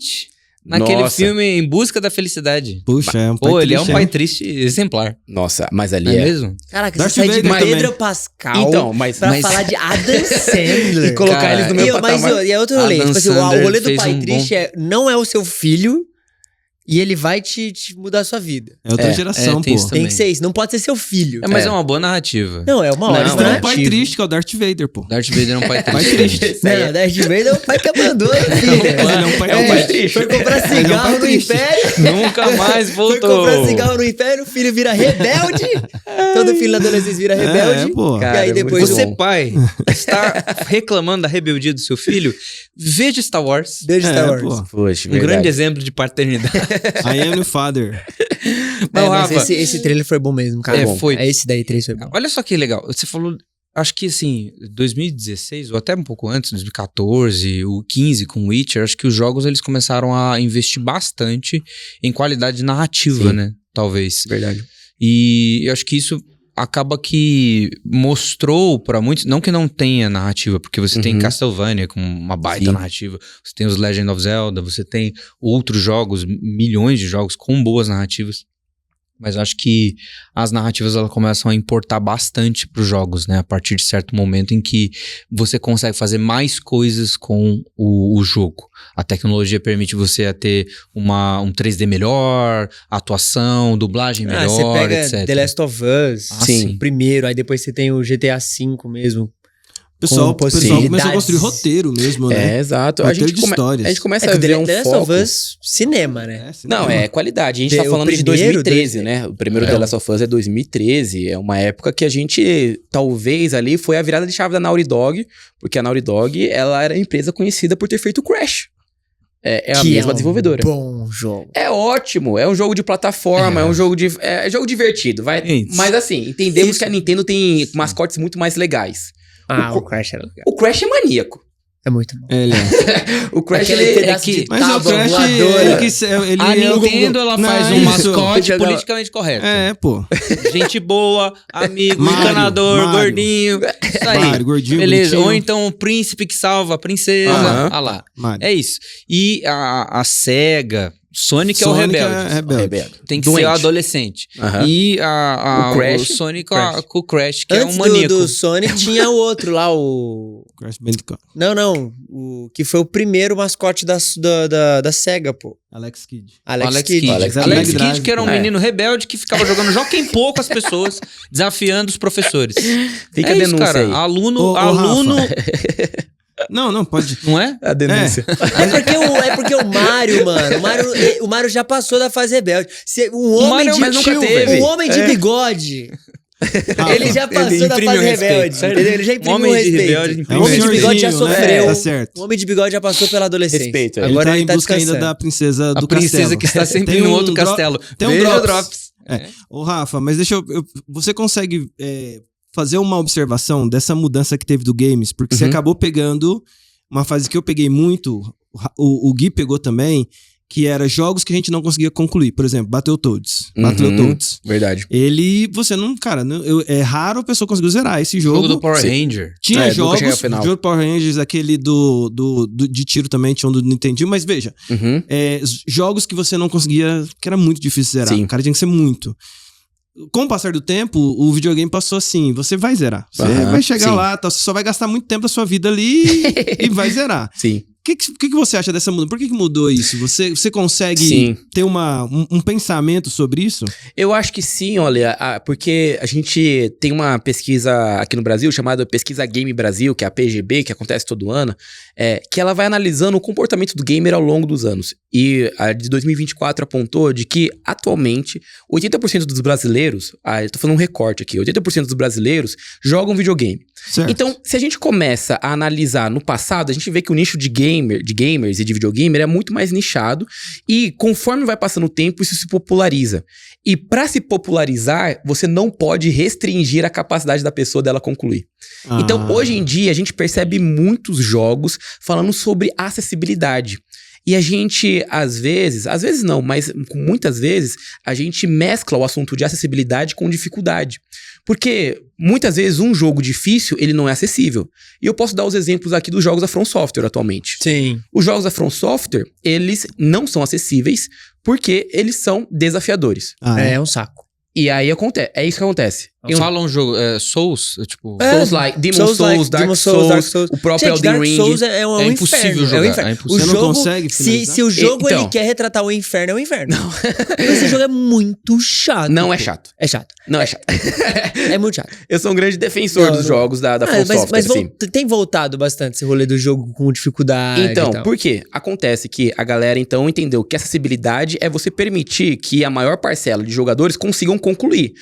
naquele Nossa. filme Em Busca da Felicidade. Puxa, é um pai Pô, ele é um triste, pai hein? triste exemplar. Nossa, mas ali Não é mesmo? Caraca, Darth você sai de Vader Pedro também. Pascal Então, mas falar de Adam Sandler. e colocar Cara, eles no meu Mas patamar. é outro rolê. Adam Tipo assim, o Sandler rolê do fez pai um triste não é o seu filho e ele vai te mudar a sua vida. É outra geração, tem pô. isso Tem também. que ser isso. Não pode ser seu filho. Mas é uma boa narrativa. Não, é uma hora. Não, Tem é um pai triste que é o Darth Vader, pô. Darth Vader é um pai Pai triste. triste. Não, Darth Vader é o pai que abandona a filha. Ele é um pai É um pai triste. triste. Foi comprar Mas é um cigarro pai no triste. Império. Nunca mais Foi voltou. comprar cigarro no Império, o filho vira rebelde. Todo filho da adolescência vira rebelde. pô. E Cara, aí é depois muito Você, bom. pai, está reclamando da rebeldia do seu filho? Veja Star Wars. Desde Star Wars. pô. Poxa, Um verdade. grande exemplo de paternidade. I am your father. Não, Mas Rafa, esse trailer foi bom mesmo, cara. É, foi. Esse daí 3 foi bom. olha só que legal. Você falou, acho que assim, 2016, ou até um pouco antes, 2014, o 15 com Witcher, acho que os jogos eles começaram a investir bastante em qualidade narrativa, Sim. né? Talvez. Verdade. E eu acho que isso acaba que mostrou pra muitos, não que não tenha narrativa, porque você tem Castlevania com uma baita Sim. narrativa, você tem os Legend of Zelda, você tem outros jogos, milhões de jogos com boas narrativas. Mas eu acho que as narrativas elas começam a importar bastante pros jogos, né? A partir de certo momento em que você consegue fazer mais coisas com o jogo. A tecnologia permite você ter um 3D melhor, atuação, dublagem melhor, você pega etc. The Last of Us, Sim. primeiro, aí depois você tem o GTA V mesmo. O pessoal começou a possibilidades. construir roteiro mesmo, né? Exato. A Roteiro gente, de histórias. a gente começa É a que ver o um The Last foco. of Us, cinema, né? Não, é qualidade. A gente tá O falando de primeiro, 2013, né? O primeiro The Last of Us é 2013. É uma época que a gente, talvez ali, foi a virada de chave da Naughty Dog. Porque a Naughty Dog, ela era empresa conhecida por ter feito Crash. É a mesma desenvolvedora. Bom jogo. É ótimo, é um jogo de plataforma, é um jogo de. É jogo divertido, vai. Isso. Mas assim, entendemos que a Nintendo tem mascotes muito mais legais. O Crash era legal. O Crash é maníaco. É muito bom. Ele é. O Crash, Aquele ele é pedaço que... de Mas o tábua Crash, voadora. ele A é o- Nintendo, ela Não, faz um isso. mascote Jogar- politicamente correto. É, pô. Gente boa, amigo, Mario, encanador, Mario. gordinho. Isso aí. Mario, gordinho, Beleza. bonitinho. Ou então o príncipe que salva a princesa. Aham. Ah lá. Mario. É isso. E a SEGA, Sonic é o Sonic rebelde. é rebelde. Tem que Doente. ser o adolescente. Aham. E O Crash. o Sonic Crash. com o Crash, que é Antes um maníaco. do Sonic tinha o outro lá, o... Crash Bandicoot. Não. O que foi o primeiro mascote da SEGA, pô. Alex Kidd. Alex Alex Kidd. Kidd. Alex Alex Kidd. Kidd, que era um É. menino rebelde que ficava jogando Jockey Pô com as pessoas, desafiando os professores. Fica é a isso, denúncia cara. aí. Aluno, Ô, aluno, Não, pode. não é? A denúncia. É porque o Mario, mano. O Mario já passou da fase rebelde. Um homem Mario, mas nunca de teve. um homem de bigode. Ele já passou da imprimiu fase respeito, rebelde. certo? Entendeu? Ele já imprimiu Homem de respeito. rebelde É imprimiu O homem de bigode já senhorzinho, né? sofreu. Tá certo. O homem de bigode já passou pela adolescência. Respeito, é. Agora ele ele tá tá em busca ainda descansando. da princesa do A princesa castelo. que está sempre Tem no um outro dro- castelo. Tem um Veja drops. Ô, Rafa, mas deixa eu... Você consegue fazer uma observação dessa mudança que teve do games? Porque você Uhum. acabou pegando uma fase que eu peguei muito, o Gui pegou também, que era jogos que a gente não conseguia concluir. Por exemplo, Battletoads. Battletoads. Verdade. Você não... Cara, é raro a pessoa conseguir zerar esse jogo. Jogo do Power Sim. Ranger. Tinha É, nunca cheguei ao jogos, final. jogo Power Rangers, aquele de tiro também, tinha um do Nintendo, mas veja, Uhum. jogos que você não conseguia, que era muito difícil zerar. Sim. O cara tinha que ser muito. Com o passar do tempo, o videogame passou assim, você vai zerar. Você Aham, vai chegar sim. lá, você só vai gastar muito tempo da sua vida ali e vai zerar. Sim. O que você acha dessa mudança? Por que mudou isso? Você consegue Sim. ter um pensamento sobre isso? Eu acho que sim, olha, porque a gente tem uma pesquisa aqui no Brasil chamada Pesquisa Game Brasil, que é a PGB, que acontece todo ano, que ela vai analisando o comportamento do gamer ao longo dos anos. E a de 2024 apontou de que, atualmente, 80% dos brasileiros, eu tô fazendo um recorte aqui, 80% dos brasileiros jogam videogame. Certo. Então, se a gente começa a analisar no passado, a gente vê que o nicho de gamers e de videogamer é muito mais nichado e conforme vai passando o tempo, isso se populariza. E para se popularizar, você não pode restringir a capacidade da pessoa dela concluir. Então, hoje em dia, a gente percebe muitos jogos falando sobre acessibilidade. E a gente, às vezes não, mas muitas vezes, a gente mescla o assunto de acessibilidade com dificuldade. Porque, muitas vezes, um jogo difícil, ele não é acessível. E eu posso dar os exemplos aqui dos jogos da From Software atualmente. Sim. Os jogos da From Software, eles não são acessíveis porque eles são desafiadores. É um saco. E aí é isso que acontece. Fala um jogo, Souls, tipo... Souls-like, Demon Souls, Dark Souls, o próprio Gente, Elden Dark Ring. Souls é um impossível inferno. jogar, É um inferno. é impossível. Você não consegue se finalizar? o jogo Então. ele quer retratar o inferno, é o inferno. Esse jogo é muito chato. Não é pô. chato. É chato. Não é chato. É muito chato. Eu sou um grande defensor dos jogos da From Software, mas sim. tem voltado bastante esse rolê do jogo com dificuldade Então, e tal. por quê? Acontece que a galera, então, entendeu que acessibilidade é você permitir que a maior parcela de jogadores consigam concluir.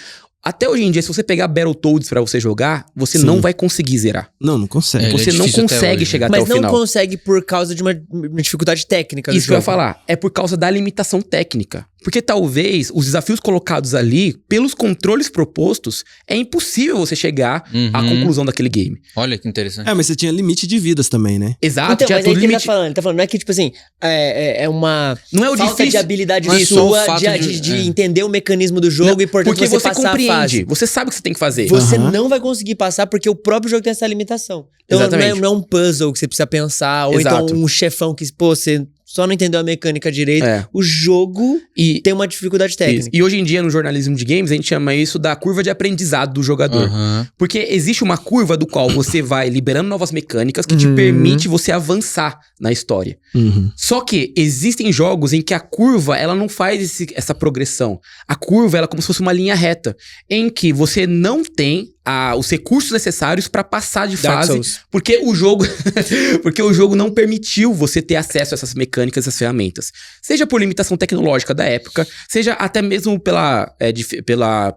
Até hoje em dia, se você pegar Battletoads pra você jogar, você Sim. não vai conseguir zerar. Não consegue. Ele é Você não difícil até consegue hoje. chegar até Mas o não final. consegue por causa de uma dificuldade técnica do Isso que eu ia jogo. falar. É por causa da limitação técnica. Porque talvez os desafios colocados ali, pelos controles propostos, é impossível você chegar à conclusão daquele game. Olha que interessante. Mas você tinha limite de vidas também, né? Exato, Então, tinha mas aí tudo que ele limite. tá falando. Ele tá falando, não é que, tipo assim, é uma Não é o falta difícil. de habilidade Não é só o sua fato de entender o mecanismo do jogo Não, e, portanto, porque você passar a compreende. fase. Você sabe o que você tem que fazer. Você Aham. não vai conseguir passar porque o próprio jogo tem essa limitação. Então Exatamente. não é um puzzle que você precisa pensar, ou Exato. então um chefão que, pô, você só não entendeu a mecânica direito. É. O jogo E, tem uma dificuldade técnica. isso. E hoje em dia, no jornalismo de games, a gente chama isso da curva de aprendizado do jogador. Aham. Porque existe uma curva do qual você vai liberando novas mecânicas que te permite você avançar na história. Só que existem jogos em que a curva, ela não faz essa progressão. A curva, ela é como se fosse uma linha reta, em que você não tem os recursos necessários pra passar de Dark fase, Souls. porque o jogo não permitiu você ter acesso a essas mecânicas, essas ferramentas. Seja por limitação tecnológica da época, seja até mesmo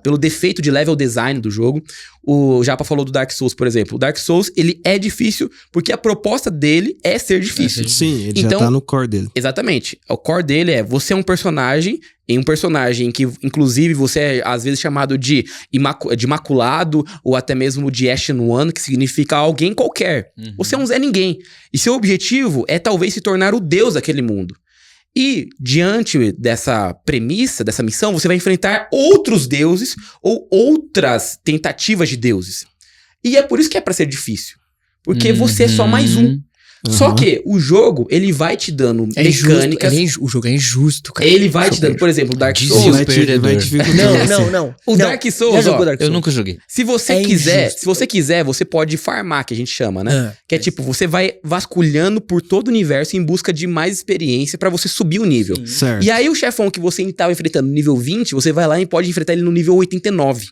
pelo defeito de level design do jogo. O Japa falou do Dark Souls, por exemplo. O Dark Souls, ele é difícil porque a proposta dele é ser difícil. Sim, ele Então- já tá no core dele. Exatamente. O core dele você é um personagem em um personagem que, inclusive, você é às vezes chamado de imaculado ou até mesmo de Ashen One, que significa alguém qualquer. Você é um Zé Ninguém. E seu objetivo é talvez se tornar o deus daquele mundo. E, diante dessa premissa, dessa missão, você vai enfrentar outros deuses ou outras tentativas de deuses. E é por isso que é pra ser difícil. Porque você é só mais um. Só que o jogo, ele vai te dando mecânicas. O jogo é injusto, cara. Ele vai te dando, por exemplo, Dark Souls. Não. O Dark Souls, ó, eu nunca joguei. Se você quiser, você pode farmar, que a gente chama, né? Que é tipo, você vai vasculhando por todo o universo em busca de mais experiência pra você subir o nível. Certo. E aí o chefão que você tava enfrentando no nível 20, você vai lá e pode enfrentar ele no nível 89.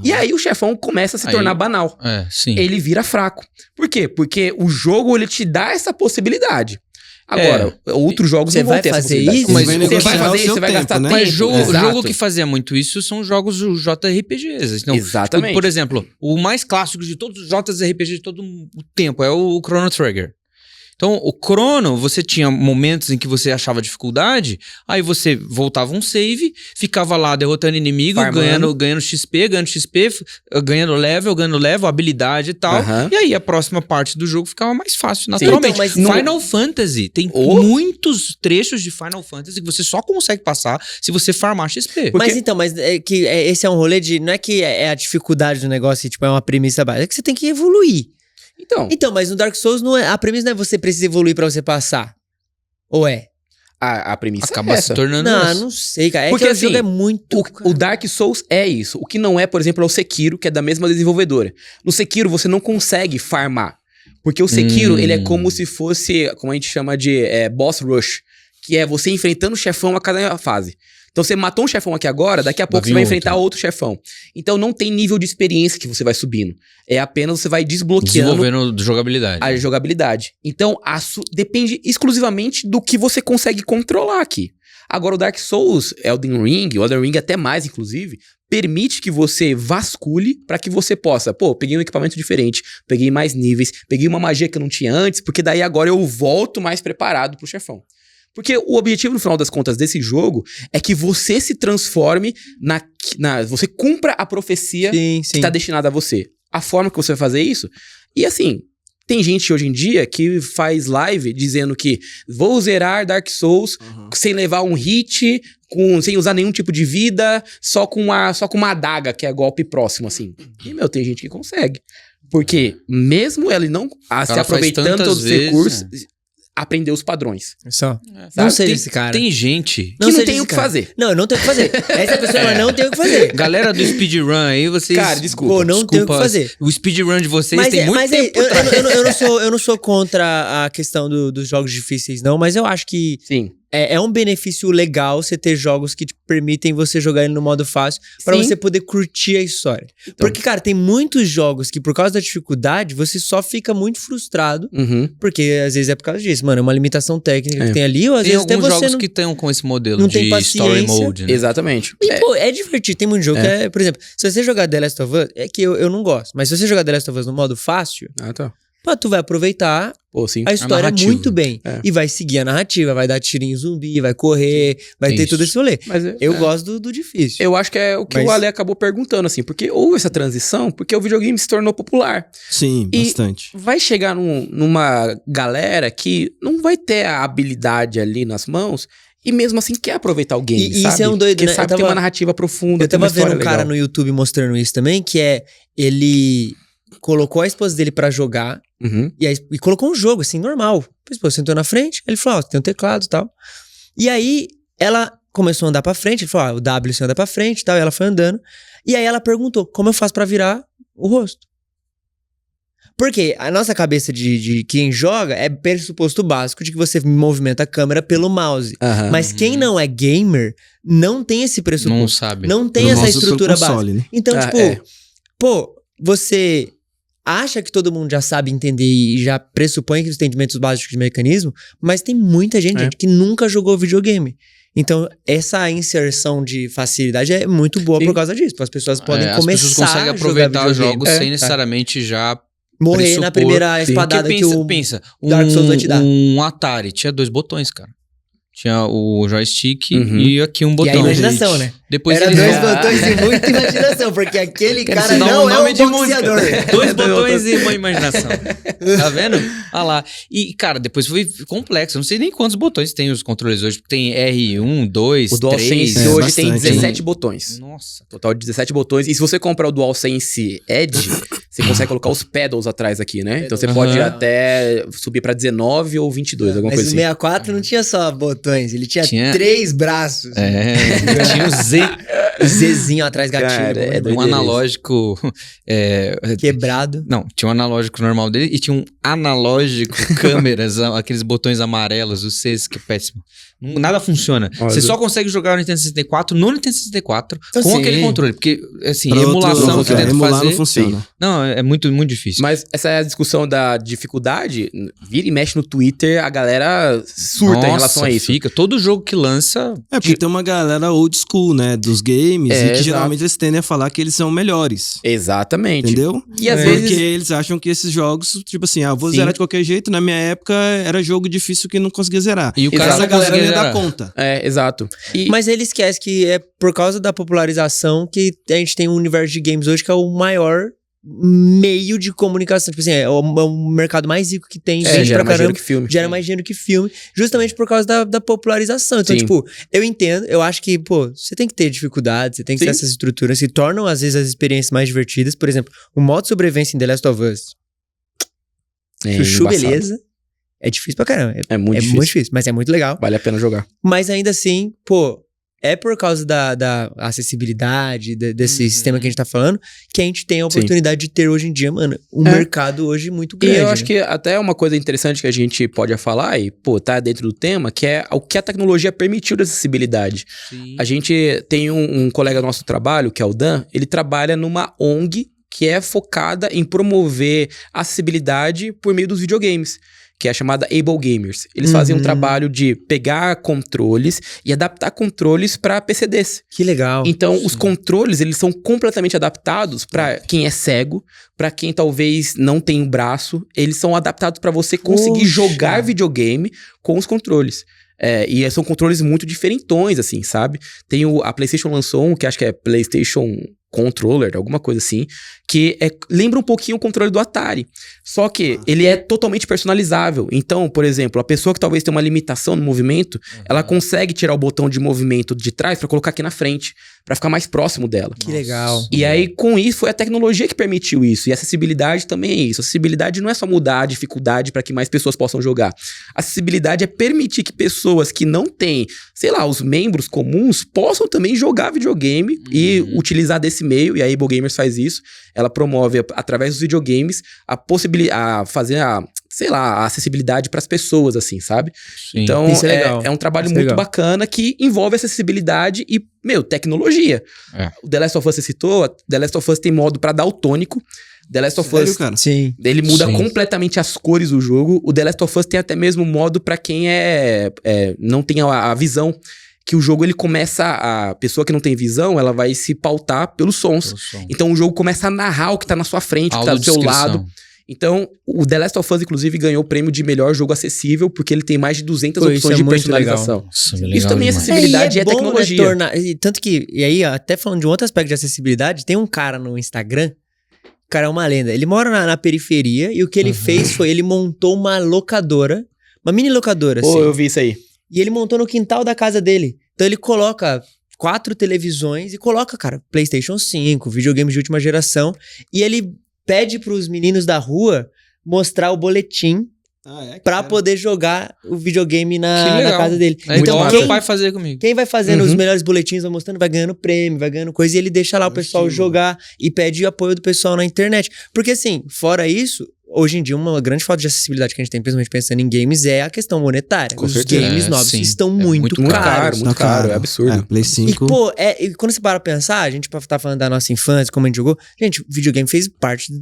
E aí o chefão começa a se tornar banal. Sim. Ele vira fraco. Por quê? Porque o jogo, ele te dá essa possibilidade. Agora, outros jogos você não vão vai ter essa fazer possibilidade. isso? Mas você vai fazer isso, você vai gastar tempo. Mas jogo Exato. que fazia muito isso são jogos JRPGs. Então, Exatamente. Por exemplo, o mais clássico de todos os JRPGs de todo o tempo é o Chrono Trigger. Então, o Chrono, você tinha momentos em que você achava dificuldade, aí você voltava um save, ficava lá derrotando inimigo, ganhando XP, ganhando level, habilidade e tal. E aí a próxima parte do jogo ficava mais fácil, naturalmente. Então, mas Final Fantasy, tem muitos trechos de Final Fantasy que você só consegue passar se você farmar XP. Mas esse é um rolê de... Não é que é a dificuldade do negócio, tipo, é uma premissa básica, é que você tem que evoluir. Então, mas no Dark Souls a premissa não é você precisa evoluir pra você passar. Ou é? A premissa acaba é se tornando isso. Não sei, cara. Porque que assim, o jogo é muito... O Dark Souls é isso. O que não é, por exemplo, é o Sekiro, que é da mesma desenvolvedora. No Sekiro, você não consegue farmar. Porque o Sekiro, ele é como se fosse, como a gente chama de boss rush. Que é você enfrentando o chefão a cada fase. Então você matou um chefão aqui agora, daqui a pouco você vai enfrentar outro chefão. Então não tem nível de experiência que você vai subindo. É apenas você vai desbloqueando... Desenvolvendo jogabilidade. A jogabilidade. Então depende exclusivamente do que você consegue controlar aqui. Agora o Dark Souls, o Elden Ring até mais inclusive, permite que você vasculhe pra que você possa... peguei um equipamento diferente, peguei mais níveis, peguei uma magia que eu não tinha antes, porque daí agora eu volto mais preparado pro chefão. Porque o objetivo, no final das contas, desse jogo é que você se transforme você cumpra a profecia que tá destinada a você. A forma que você vai fazer isso... E assim, tem gente hoje em dia que faz live dizendo que vou zerar Dark Souls sem levar um hit, sem usar nenhum tipo de vida, só com uma adaga, que é golpe próximo, assim. E, tem gente que consegue. Porque mesmo ele não se aproveitando todos os recursos... Aprender os padrões. Só. Não sei esse cara. Tem gente que não tem o que fazer. Não, eu não tenho o que fazer. Essa pessoa ela não tem o que fazer. Galera do speedrun aí, vocês... Cara, desculpa. Não tenho o que fazer. O speedrun de vocês tem muito tempo por trás. Eu não sou contra a questão dos jogos difíceis, não. Mas eu acho que... Sim. É um benefício legal você ter jogos que te permitem você jogar ele no modo fácil pra você poder curtir a história. Então. Porque, cara, tem muitos jogos que por causa da dificuldade você só fica muito frustrado. Porque às vezes é por causa disso, mano. É uma limitação técnica que tem ali. Ou às vezes até você jogos que tenham com esse modelo não de tem story mode. Né? Exatamente. E, é divertido. Tem muito jogo que é... Por exemplo, se você jogar The Last of Us... É que eu não gosto. Mas se você jogar The Last of Us no modo fácil... tu vai aproveitar a história muito bem. E vai seguir a narrativa, vai dar tiro em zumbi, vai correr, vai ter todo esse rolê. Mas eu gosto do difícil. Eu acho que é o que o Ale acabou perguntando, assim, porque houve essa transição, porque o videogame se tornou popular. Sim, bastante. Vai chegar numa galera que não vai ter a habilidade ali nas mãos e mesmo assim quer aproveitar o game, sabe? Isso é um doido, porque sabe que tem uma narrativa profunda, eu tava vendo um cara no YouTube mostrando isso também, que ele colocou a esposa dele pra jogar e colocou um jogo, assim, normal. A esposa sentou na frente, ele falou, tem um teclado e tal. E aí, ela começou a andar pra frente, ele falou, o W você anda pra frente e tal, e ela foi andando. E aí ela perguntou, como eu faço pra virar o rosto? Porque a nossa cabeça de quem joga é pressuposto básico de que você movimenta a câmera pelo mouse. Mas quem não é gamer não tem esse pressuposto. Não sabe. Não tem essa estrutura básica. Né? Então, você acha que todo mundo já sabe entender e já pressupõe que os entendimentos básicos de mecanismo, mas tem muita gente que nunca jogou videogame. Então, essa inserção de facilidade é muito boa por causa disso. As pessoas podem começar as pessoas conseguem aproveitar os jogos sem necessariamente já morrer na primeira espadada pensa, que o pensa, Dark Souls vai te dar. Um Atari tinha 2 botões, cara. Tinha o joystick e aqui um botão. E a imaginação, né? Depois Era eles 2 botões e muita imaginação, porque aquele cara dar não um é nome um de boxeador. música. 2 botões e uma imaginação. Tá vendo? Olha lá. E, cara, depois foi complexo. Eu não sei nem quantos botões tem os controles hoje. Tem R1, 2, O 3. DualSense hoje tem bastante, 17 botões. Nossa. Total de 17 botões. E se você comprar o DualSense Edge, você consegue colocar os pedals atrás aqui, né? Então você pode até subir pra 19 ou 22, alguma Mas coisa o assim. 64 não tinha só botões, ele tinha 3 braços. Tinha o Z. Zzinho atrás, gatilho. Cara, é Um doideira analógico. Quebrado. Não, tinha um analógico normal dele e tinha um analógico câmeras, aqueles botões amarelos, os Cs, que é péssimo. Nada funciona. Olha, Você só consegue jogar o Nintendo 64 no Nintendo 64 com Sim. aquele controle. Porque, assim, Pra emulação outro, que tenta emular fazer. não funciona. Não, é muito, muito difícil. Mas essa é a discussão da dificuldade. Vira e mexe no Twitter, a galera surta em relação a isso. Fica. Todo jogo que lança. É porque tem uma galera old school, né, dos games, e que exato. geralmente eles tendem a falar que eles são melhores. Exatamente. Entendeu? E às Porque vezes. eles acham que esses jogos, tipo assim, vou Sim. zerar de qualquer jeito. Na minha época, era jogo difícil que não conseguia zerar. E o cara Essa não galera não ia conseguia dar zerar. conta. É, exato. E, Mas ele esquece que é por causa da popularização que a gente tem um universo de games hoje que é o maior meio de comunicação. Tipo assim, é o mercado mais rico que tem. Gente gera pra mais dinheiro caramba. que filme. Gera mais dinheiro que filme, justamente por causa da popularização. Então, Sim. tipo, eu entendo, eu acho que, pô, você tem que ter dificuldades, você tem que ter Sim. essas estruturas que tornam, às vezes, as experiências mais divertidas. Por exemplo, o modo de sobrevivência em The Last of Us. Chuchu, embaçado. beleza. É difícil pra caramba. É muito É difícil. muito difícil, mas é muito legal. Vale a pena jogar. Mas ainda assim, pô, é por causa da acessibilidade, desse sistema que a gente tá falando, que a gente tem a oportunidade de ter hoje em dia, mano, um mercado hoje muito grande. E eu acho né? que até uma coisa interessante que a gente pode falar, e pô, tá dentro do tema, que é o que a tecnologia permitiu de acessibilidade. Sim. A gente tem um colega nosso do trabalho, que é o Dan, ele trabalha numa ONG que é focada em promover a acessibilidade por meio dos videogames, que é a chamada Able Gamers. Eles fazem um trabalho de pegar controles e adaptar controles para PCDs. Que legal. Então, os controles, eles são completamente adaptados para quem é cego, para quem talvez não tem um braço. Eles são adaptados para você conseguir Poxa. jogar videogame com os controles. E são controles muito diferentões, assim, sabe? Tem a PlayStation lançou um, que acho que é PlayStation Controller, alguma coisa assim, que lembra um pouquinho o controle do Atari. Só que ele é totalmente personalizável. Então, por exemplo, a pessoa que talvez tenha uma limitação no movimento, ela consegue tirar o botão de movimento de trás pra colocar aqui na frente, pra ficar mais próximo dela. Que legal. E aí, com isso, foi a tecnologia que permitiu isso. E a acessibilidade também é isso. A acessibilidade não é só mudar a dificuldade para que mais pessoas possam jogar. A acessibilidade é permitir que pessoas que não têm, sei lá, os membros comuns, possam também jogar videogame e utilizar desse meio. E a Able Gamers faz isso. Ela promove, através dos videogames, a possibilidade, fazer a acessibilidade para as pessoas, assim, sabe? Sim. Então, Isso é legal. é um trabalho Isso é muito legal. bacana que envolve acessibilidade e, tecnologia. O The Last of Us você citou, The Last of Us tem modo para daltônico. The Last of Sério, Us, cara? Sim. ele muda Sim. completamente as cores do jogo. O The Last of Us tem até mesmo modo para quem não tem a visão. Que o jogo, ele começa, a pessoa que não tem visão, ela vai se pautar pelos sons. Então, o jogo começa a narrar o que tá na sua frente, o que tá do seu lado. Então, o The Last of Us, inclusive, ganhou o prêmio de melhor jogo acessível, porque ele tem mais de 200 Pô, isso opções é de muito personalização. Nossa, Isso também é demais. acessibilidade e é bom, tecnologia. Tanto que, e aí, ó, até falando de um outro aspecto de acessibilidade, tem um cara no Instagram, o cara é uma lenda. Ele mora na periferia e o que ele fez foi, ele montou uma locadora, uma mini locadora, Pô, assim. eu vi isso aí. E ele montou no quintal da casa dele. Então ele coloca 4 televisões e coloca, cara, PlayStation 5, videogames de última geração. E ele pede pros meninos da rua mostrar o boletim pra poder jogar o videogame na casa dele. É Então, igual quem, meu pai fazia comigo. quem vai fazendo os melhores boletins, vai mostrando, vai ganhando prêmio, vai ganhando coisa. E ele deixa lá o pessoal jogar e pede o apoio do pessoal na internet. Porque assim, fora isso, hoje em dia, uma grande falta de acessibilidade que a gente tem, principalmente pensando em games, é a questão monetária. Com Os certeza. games novos Sim. estão É muito Muito caros. caro, muito caro. É absurdo. Play E, 5. pô, e quando você para pra pensar, a gente tá falando da nossa infância, como a gente jogou, gente, videogame fez parte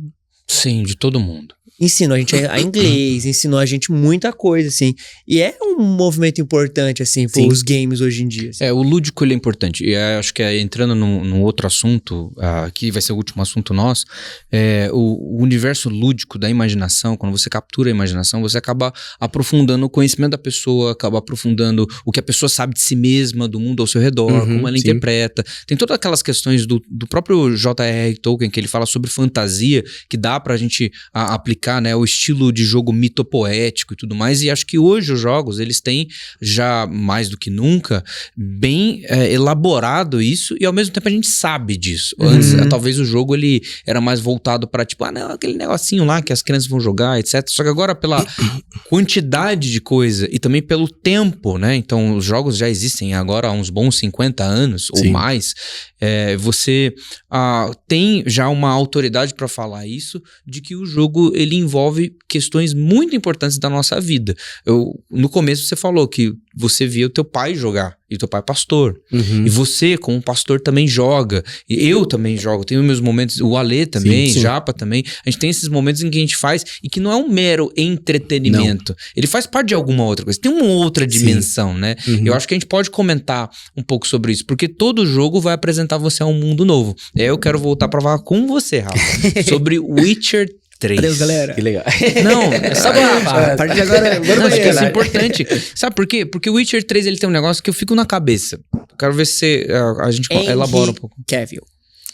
Sim, de todo mundo. ensinou a gente a inglês, ensinou a gente muita coisa, assim. E é um movimento importante, assim, para os games hoje em dia. Assim. O lúdico ele é importante. E acho que entrando num outro assunto, que vai ser o último assunto nosso, o universo lúdico da imaginação, quando você captura a imaginação, você acaba aprofundando o conhecimento da pessoa, acaba aprofundando o que a pessoa sabe de si mesma, do mundo ao seu redor, como ela interpreta. Tem todas aquelas questões do próprio J.R.R. Tolkien, que ele fala sobre fantasia, que dá pra gente aplicar, né, o estilo de jogo mitopoético e tudo mais, e acho que hoje os jogos, eles têm já mais do que nunca, bem elaborado isso, e ao mesmo tempo a gente sabe disso. Antes, talvez o jogo ele era mais voltado pra tipo, não, aquele negocinho lá que as crianças vão jogar, etc. Só que agora pela quantidade de coisa e também pelo tempo, né, então os jogos já existem agora há uns bons 50 anos ou mais, você tem já uma autoridade para falar isso, de que o jogo ele envolve questões muito importantes da nossa vida. No começo você falou que você via o teu pai jogar, e o teu pai é pastor, e você como pastor também joga, e eu também jogo, tenho meus momentos, o Ale também, Japa também, a gente tem esses momentos em que a gente faz, e que não é um mero entretenimento, ele faz parte de alguma outra coisa, tem uma outra dimensão, né? Eu acho que a gente pode comentar um pouco sobre isso, porque todo jogo vai apresentar você a um mundo novo. Eu quero voltar pra falar com você, Rafa, sobre Witcher 3. Adeus, galera. Que legal. Não, é só a partir de agora acho que isso é importante. Sabe por quê? Porque o Witcher 3 ele tem um negócio que eu fico na cabeça. Eu quero ver se a gente elabora um pouco. Cavill.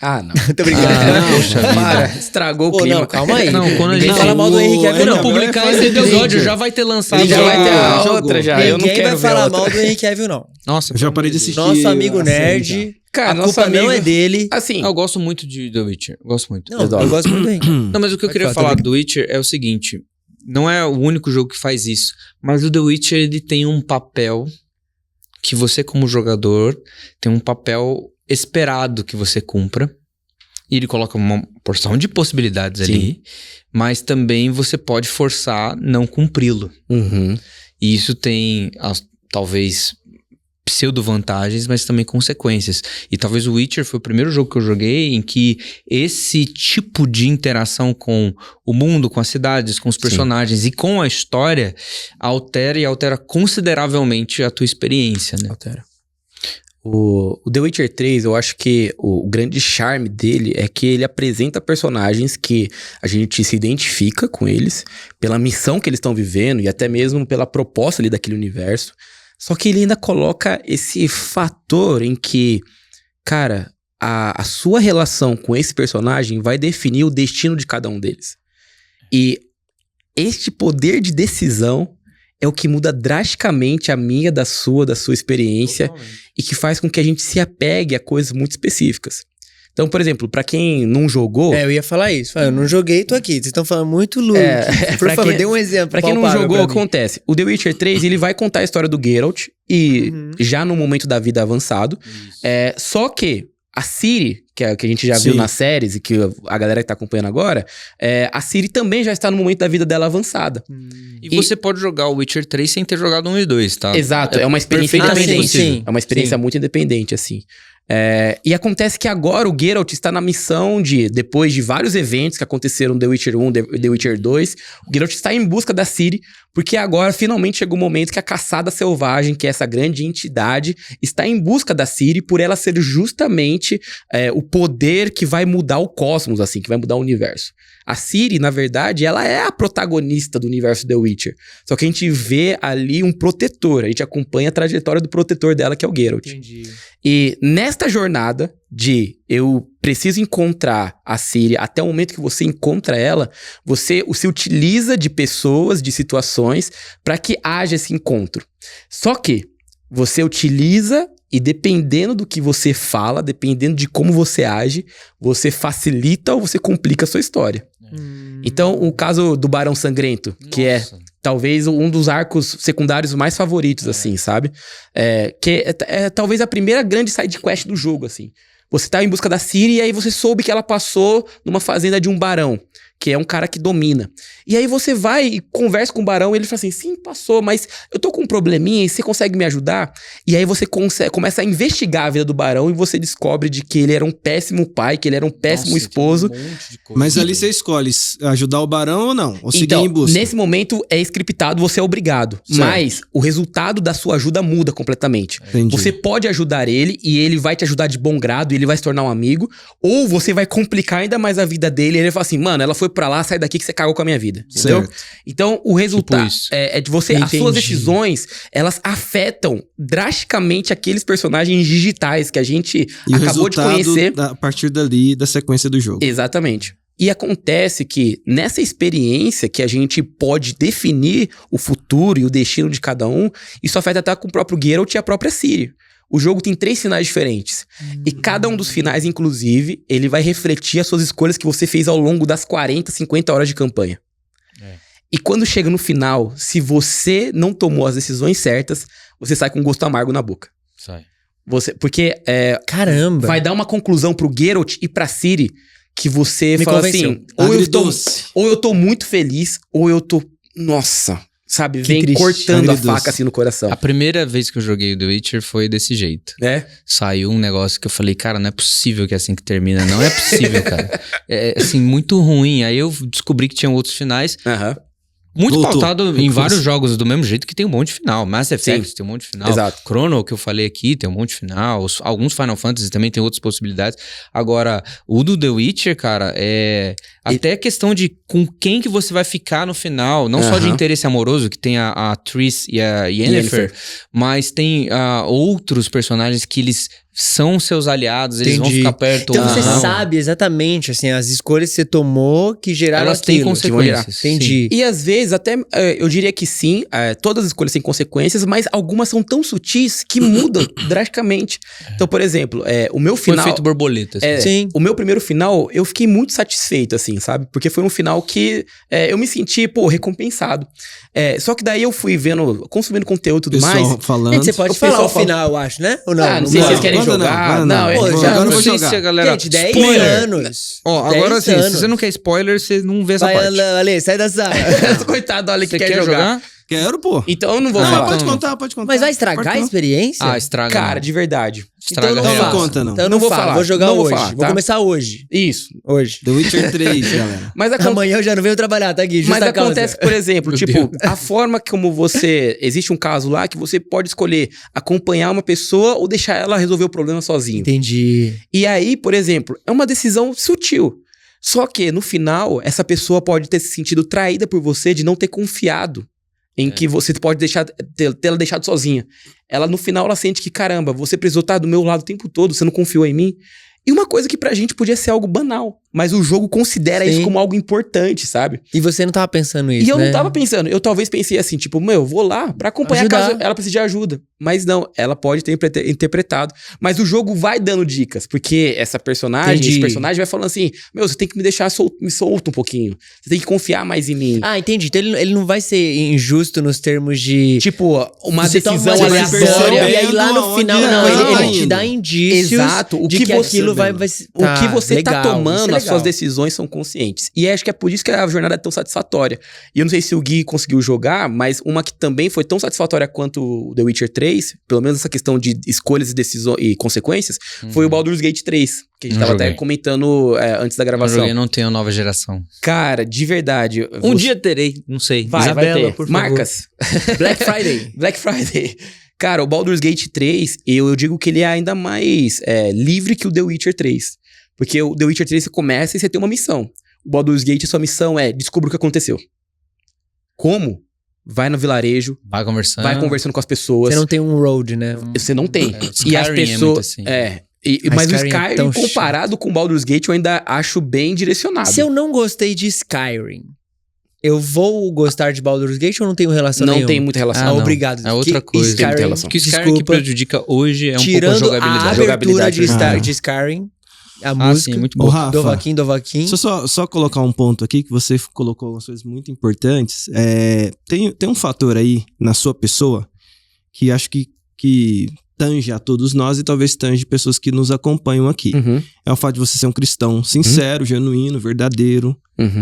Não. Tô brincando. Para, estragou o clima. Não, calma aí. Não, quando a gente fala mal do Henry Cavill, quando eu publicar esse episódio, já vai ter lançado. Já vai ter a outra já. Eu não Ninguém quero vai falar ver mal do Henry Cavill, não. Nossa, Eu já parei de assistir. Nosso amigo nerd. Cara, a culpa não é dele. Assim, eu gosto muito de The Witcher. Gosto muito. Não, eu gosto muito do Henry. Não, mas o que eu queria falar do Witcher é o seguinte. Não é o único jogo que faz isso. Mas o The Witcher, ele tem um papel que você, como jogador, tem um papel esperado que você cumpra. E ele coloca uma porção de possibilidades ali. Mas também você pode forçar não cumpri-lo. E isso tem, talvez, pseudo-vantagens, mas também consequências. E talvez o Witcher foi o primeiro jogo que eu joguei em que esse tipo de interação com o mundo, com as cidades, com os personagens e com a história altera consideravelmente a tua experiência, né? Altera. O The Witcher 3, eu acho que o grande charme dele é que ele apresenta personagens que a gente se identifica com eles, pela missão que eles estão vivendo e até mesmo pela proposta ali daquele universo. Só que ele ainda coloca esse fator em que, cara, a sua relação com esse personagem vai definir o destino de cada um deles. E este poder de decisão é o que muda drasticamente a minha, da sua experiência. Totalmente. E que faz com que a gente se apegue a coisas muito específicas. Então, por exemplo, pra quem não jogou... eu ia falar isso. Eu não joguei, tô aqui. Vocês estão falando muito Luke. Por favor, dê um exemplo. Pra quem não jogou, o que acontece? O The Witcher 3, ele vai contar a história do Geralt, e já no momento da vida avançado. Só que a Ciri, que a gente já viu nas séries e que a galera que tá acompanhando agora, a Ciri também já está no momento da vida dela avançada. E você pode jogar o Witcher 3 sem ter jogado 1 e 2, tá? Exato, é uma experiência independente. Sim. É uma experiência muito independente, assim. E acontece que agora o Geralt está na missão depois de vários eventos que aconteceram no The Witcher 1, The Witcher 2, o Geralt está em busca da Ciri, porque agora finalmente chegou o momento que a caçada selvagem, que é essa grande entidade, está em busca da Ciri, por ela ser justamente o poder que vai mudar o cosmos, assim, que vai mudar o universo. A Ciri, na verdade, ela é a protagonista do universo The Witcher. Só que a gente vê ali um protetor, a gente acompanha a trajetória do protetor dela, que é o Geralt. Entendi. E nesta jornada de eu preciso encontrar a Ciri, até o momento que você encontra ela, você se utiliza de pessoas, de situações, para que haja esse encontro. Só que você utiliza e dependendo do que você fala, dependendo de como você age, você facilita ou você complica a sua história. Então, o caso do Barão Sangrento, que é talvez um dos arcos secundários mais favoritos, assim, sabe? Que é talvez a primeira grande side quest do jogo, assim. Você tá em busca da Ciri e aí você soube que ela passou numa fazenda de um barão, que é um cara que domina. E aí você vai e conversa com o barão, e ele fala assim, sim, passou, mas eu tô com um probleminha e você consegue me ajudar? E aí você começa a investigar a vida do barão e você descobre de que ele era um péssimo pai, que ele era um péssimo esposo. Mas ali você escolhe ajudar o barão ou não? Ou seguir Então, em busca? nesse momento é scriptado, você é obrigado. Certo. Mas o resultado da sua ajuda muda completamente. Entendi. Você pode ajudar ele e ele vai te ajudar de bom grado e ele vai se tornar um amigo. Ou você vai complicar ainda mais a vida dele e ele vai falar assim, mano, ela foi pra lá, sai daqui que você cagou com a minha vida. Entendeu? Certo. Então, o resultado Tipo isso. é de você... As suas decisões, elas afetam drasticamente aqueles personagens digitais que a gente E o acabou de conhecer. a partir dali, da sequência do jogo. Exatamente. E acontece que nessa experiência que a gente pode definir o futuro e o destino de cada um, isso afeta até com o próprio Geralt e a própria Ciri. O jogo tem 3 finais diferentes. E cada um dos finais, inclusive, ele vai refletir as suas escolhas que você fez ao longo das 40, 50 horas de campanha. E quando chega no final, se você não tomou as decisões certas, você sai com um gosto amargo na boca. Sai. Porque Caramba. vai dar uma conclusão pro Geralt e pra Ciri que você Me fala convenceu. assim, Agridoce. ou eu tô muito feliz, ou eu tô, nossa, sabe, Que vem triste. cortando Agridoce. a faca assim no coração. A primeira vez que eu joguei o The Witcher foi desse jeito. É? Saiu um negócio que eu falei, cara, não é possível que é assim que termina. Não é possível, cara. É, assim, muito ruim. Aí eu descobri que tinham outros finais. Aham. Muito Voltou. pautado em vários jogos do mesmo jeito que tem um monte de final. Mass Effect Sim. tem um monte de final. Exato. Chrono, que eu falei aqui, tem um monte de final. Alguns Final Fantasy também tem outras possibilidades. Agora, o do The Witcher, cara, é... Até a questão de com quem que você vai ficar no final. Não só de Aham. interesse amoroso, que tem a Triss e a Yennefer. Mas tem outros personagens que eles são seus aliados. Eles vão Entendi. ficar perto Então ou você não. sabe exatamente, assim, as escolhas que você tomou que geraram Elas têm aquilo. consequências. Entendi. E às vezes, até eu diria que sim, todas as escolhas têm consequências, mas algumas são tão sutis que mudam drasticamente. Então, por exemplo, o meu Foi final. feito borboleta. assim. Sim. O meu primeiro final, eu fiquei muito satisfeito, assim, sabe? Porque foi um final que eu me senti, recompensado. Só que daí eu fui consumindo conteúdo e tudo Pessoal mais. falando. Gente, você pode O falar pessoal o final, eu acho, né? Ou não? Não sei se vocês querem Agora não, jogar. agora Não, não. Pô, Agora já eu não vou sei jogar. se a galera... Gente, 10 Spoiler. anos. Ó, agora 10 assim, se anos. você não quer spoiler, você não vê essa Vai, parte. Ale, sai da sala. Coitado, olha que Você quer jogar. Quero, pô. Então eu não vou Não, falar. pode contar, pode contar. Mas vai estragar a Pode experiência? Ah, estraga. Cara, não. de verdade. Estraga então Então real. não conta, não. Então eu Não não vou falo, falar. vou jogar Não vou hoje. falar, Vou tá? começar hoje. Isso. Hoje. The Witcher 3, galera. Mas Amanhã eu já não venho trabalhar, tá, Gui? Mas Justa acontece, causa. por exemplo, a forma como você... Existe um caso lá que você pode escolher acompanhar uma pessoa ou deixar ela resolver o problema sozinho. Entendi. E aí, por exemplo, é uma decisão sutil. Só que, no final, essa pessoa pode ter se sentido traída por você de não ter confiado em que você pode tê-la deixado sozinha. Ela, no final, ela sente que, caramba, você precisou estar do meu lado o tempo todo, você não confiou em mim. E uma coisa que pra gente podia ser algo banal, mas o jogo considera Sim. isso como algo importante, sabe? E você não tava pensando isso, E eu né? não tava pensando, eu talvez pensei assim, tipo, eu vou lá pra acompanhar Ajudar. caso ela precise de ajuda. Mas não, ela pode ter interpretado. Mas o jogo vai dando dicas, porque esse Entendi. personagem vai falando assim, você tem que me deixar me solto um pouquinho. Você tem que confiar mais em mim. Ah, entendi. Então ele não vai ser injusto nos termos de... Tipo, uma Você toma decisão uma aleatória. decisão e aí lá no Aonde final, ela não, tá ele te indo. dá indícios Exato. O de que que você- aquilo vai... O que você tá tomando, as suas decisões. decisões são conscientes. E acho que é por isso que a jornada é tão satisfatória. E eu não sei se o Gui conseguiu jogar, mas uma que também foi tão satisfatória quanto o The Witcher 3, pelo menos essa questão de escolhas e decisões e consequências, foi o Baldur's Gate 3, que a gente Não tava até joguei. comentando antes da Eu gravação. joguei, não tenho nova geração. Cara, de verdade. Um dia terei, não sei. vai Isabela, ter. por favor. Marcas. Black Friday. Black Friday. Cara, o Baldur's Gate 3, eu digo que ele é ainda mais livre que o The Witcher 3. Porque o The Witcher 3 você começa e você tem uma missão. O Baldur's Gate, sua missão é descubra o que aconteceu. Como? Vai no vilarejo, Vai conversando. vai conversando com as pessoas. Você não tem um road, né? Você não tem. Skyrim E as é pessoas. muito assim. Mas o Skyrim é Skyrim, tão comparado com o Baldur's Gate, eu ainda acho bem direcionado. Se eu não gostei de Skyrim, eu vou gostar de Baldur's Gate ou não tenho relação não nenhuma? tem muita relação. Ah, não. Obrigado. É outra Que coisa. Tem muita Skyrim, relação. O que o Skyrim que desculpa, prejudica hoje é um tirando pouco a a jogabilidade. abertura de, jogabilidade. de Skyrim, a Ah, música, sim, muito Ô, bom. Rafa, Dovahkiin. deixa eu só colocar um ponto aqui, que você colocou algumas coisas muito importantes. Tem um fator aí na sua pessoa que acho que tange a todos nós e talvez tange pessoas que nos acompanham aqui. É o fato de você ser um cristão sincero, genuíno, verdadeiro,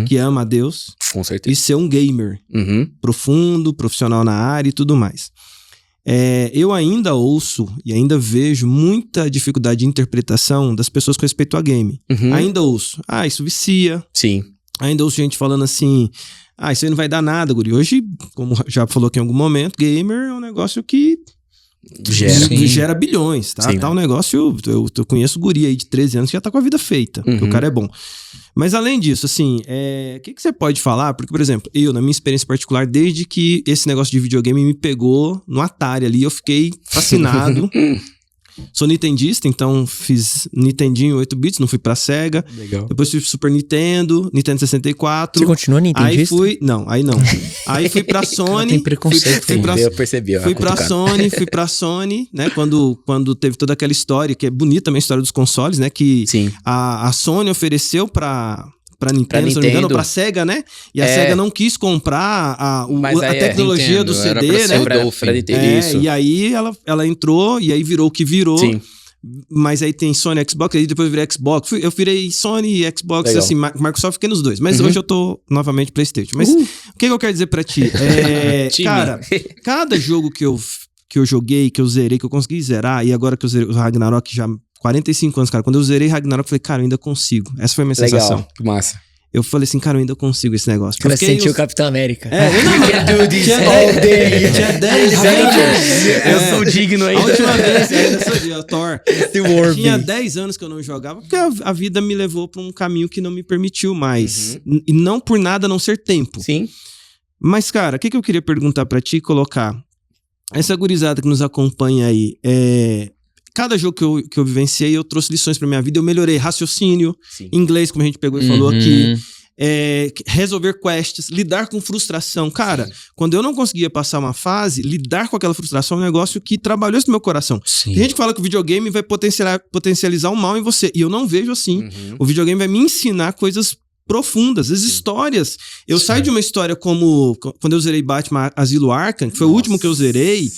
que ama a Deus. Com certeza. E ser um gamer profundo, profissional na área e tudo mais. Eu ainda ouço e ainda vejo muita dificuldade de interpretação das pessoas com respeito a game. Ainda ouço. Isso vicia. Sim. Ainda ouço gente falando assim... isso aí não vai dar nada, guri. Hoje, como já falou aqui em algum momento, gamer é um negócio que... Gera bilhões, tá? Tá um negócio... Eu conheço guri aí de 13 anos que já tá com a vida feita. Porque o cara é bom. Mas além disso, assim... O que você pode falar? Porque, por exemplo, eu, na minha experiência particular, desde que esse negócio de videogame me pegou no Atari ali, eu fiquei fascinado. Sou nintendista, então fiz Nintendinho 8 bits, não fui pra Sega. Legal. Depois fui pro Super Nintendo 64. Você continua nintendista? Aí fui pra Sony. Tem preconceito. Eu percebi. Fui pra Sony, né? Quando teve toda aquela história, que é bonita também a história dos consoles, né? Que a Sony ofereceu pra Nintendo, se não me engano, pra Sega, né? E a Sega não quis comprar a tecnologia do CD, né? Pra Nintendo. Isso. E aí ela entrou, e aí virou o que virou. Sim. Mas aí tem Sony e Xbox, aí depois eu virei Xbox. Eu virei Sony e Xbox, assim, Microsoft, fiquei nos dois. Mas hoje eu tô novamente PlayStation. Mas o que eu quero dizer pra ti? Cara, cada jogo que eu joguei, que eu zerei, que eu consegui zerar, e agora que eu zerei o Ragnarok já... 45 anos, cara. Quando eu zerei Ragnarok, eu falei, cara, eu ainda consigo. Essa foi a minha sensação. Legal, que massa. Eu falei assim, cara, eu ainda consigo esse negócio. Cara, sentiu o Capitão América. Tinha 10 anos. Eu sou digno ainda. A última vez, ainda sou Thor. Tinha 10 anos que eu não jogava, porque a vida me levou pra um caminho que não me permitiu mais. E não por nada não ser tempo. Sim. Mas, cara, o que eu queria perguntar pra ti e colocar? Essa gurizada que nos acompanha aí, cada jogo que eu vivenciei, eu trouxe lições pra minha vida. Eu melhorei raciocínio, inglês, como a gente pegou e falou aqui. Resolver quests, lidar com frustração. Cara, quando eu não conseguia passar uma fase, lidar com aquela frustração é um negócio que trabalhou isso no meu coração. Tem gente que fala que o videogame vai potencializar o mal em você. E eu não vejo assim. O videogame vai me ensinar coisas profundas, as histórias. Eu saio de uma história como quando eu zerei Batman Asilo Arkham, que foi o último que eu zerei,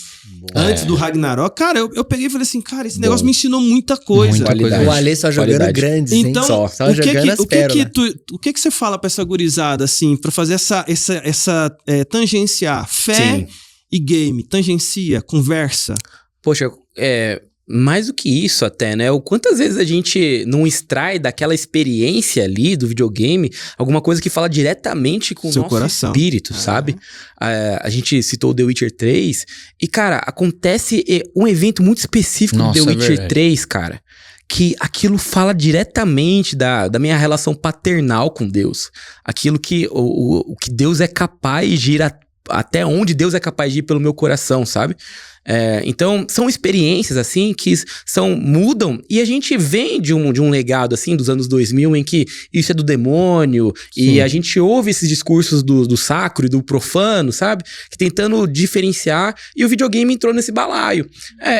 antes do Ragnarok. Cara, eu peguei e falei assim, cara, esse negócio me ensinou muita coisa. O Ale só jogando grandes, então, só jogando as pérolas. O que você fala pra essa gurizada, assim, pra fazer essa tangenciar fé e game, tangencia, conversa? Poxa, mais do que isso até, né? O quantas vezes a gente não extrai daquela experiência ali do videogame alguma coisa que fala diretamente com o nosso coração. Espírito, sabe? A gente citou o The Witcher 3 e, cara, acontece um evento muito específico do The Witcher 3, cara, que aquilo fala diretamente da minha relação paternal com Deus. Aquilo que o que Deus é capaz de ir até onde Deus é capaz de ir pelo meu coração, sabe? Então, são experiências, assim, que mudam, e a gente vem de um legado, assim, dos anos 2000, em que isso é do demônio, e a gente ouve esses discursos do sacro e do profano, sabe? Que tentando diferenciar, e o videogame entrou nesse balaio.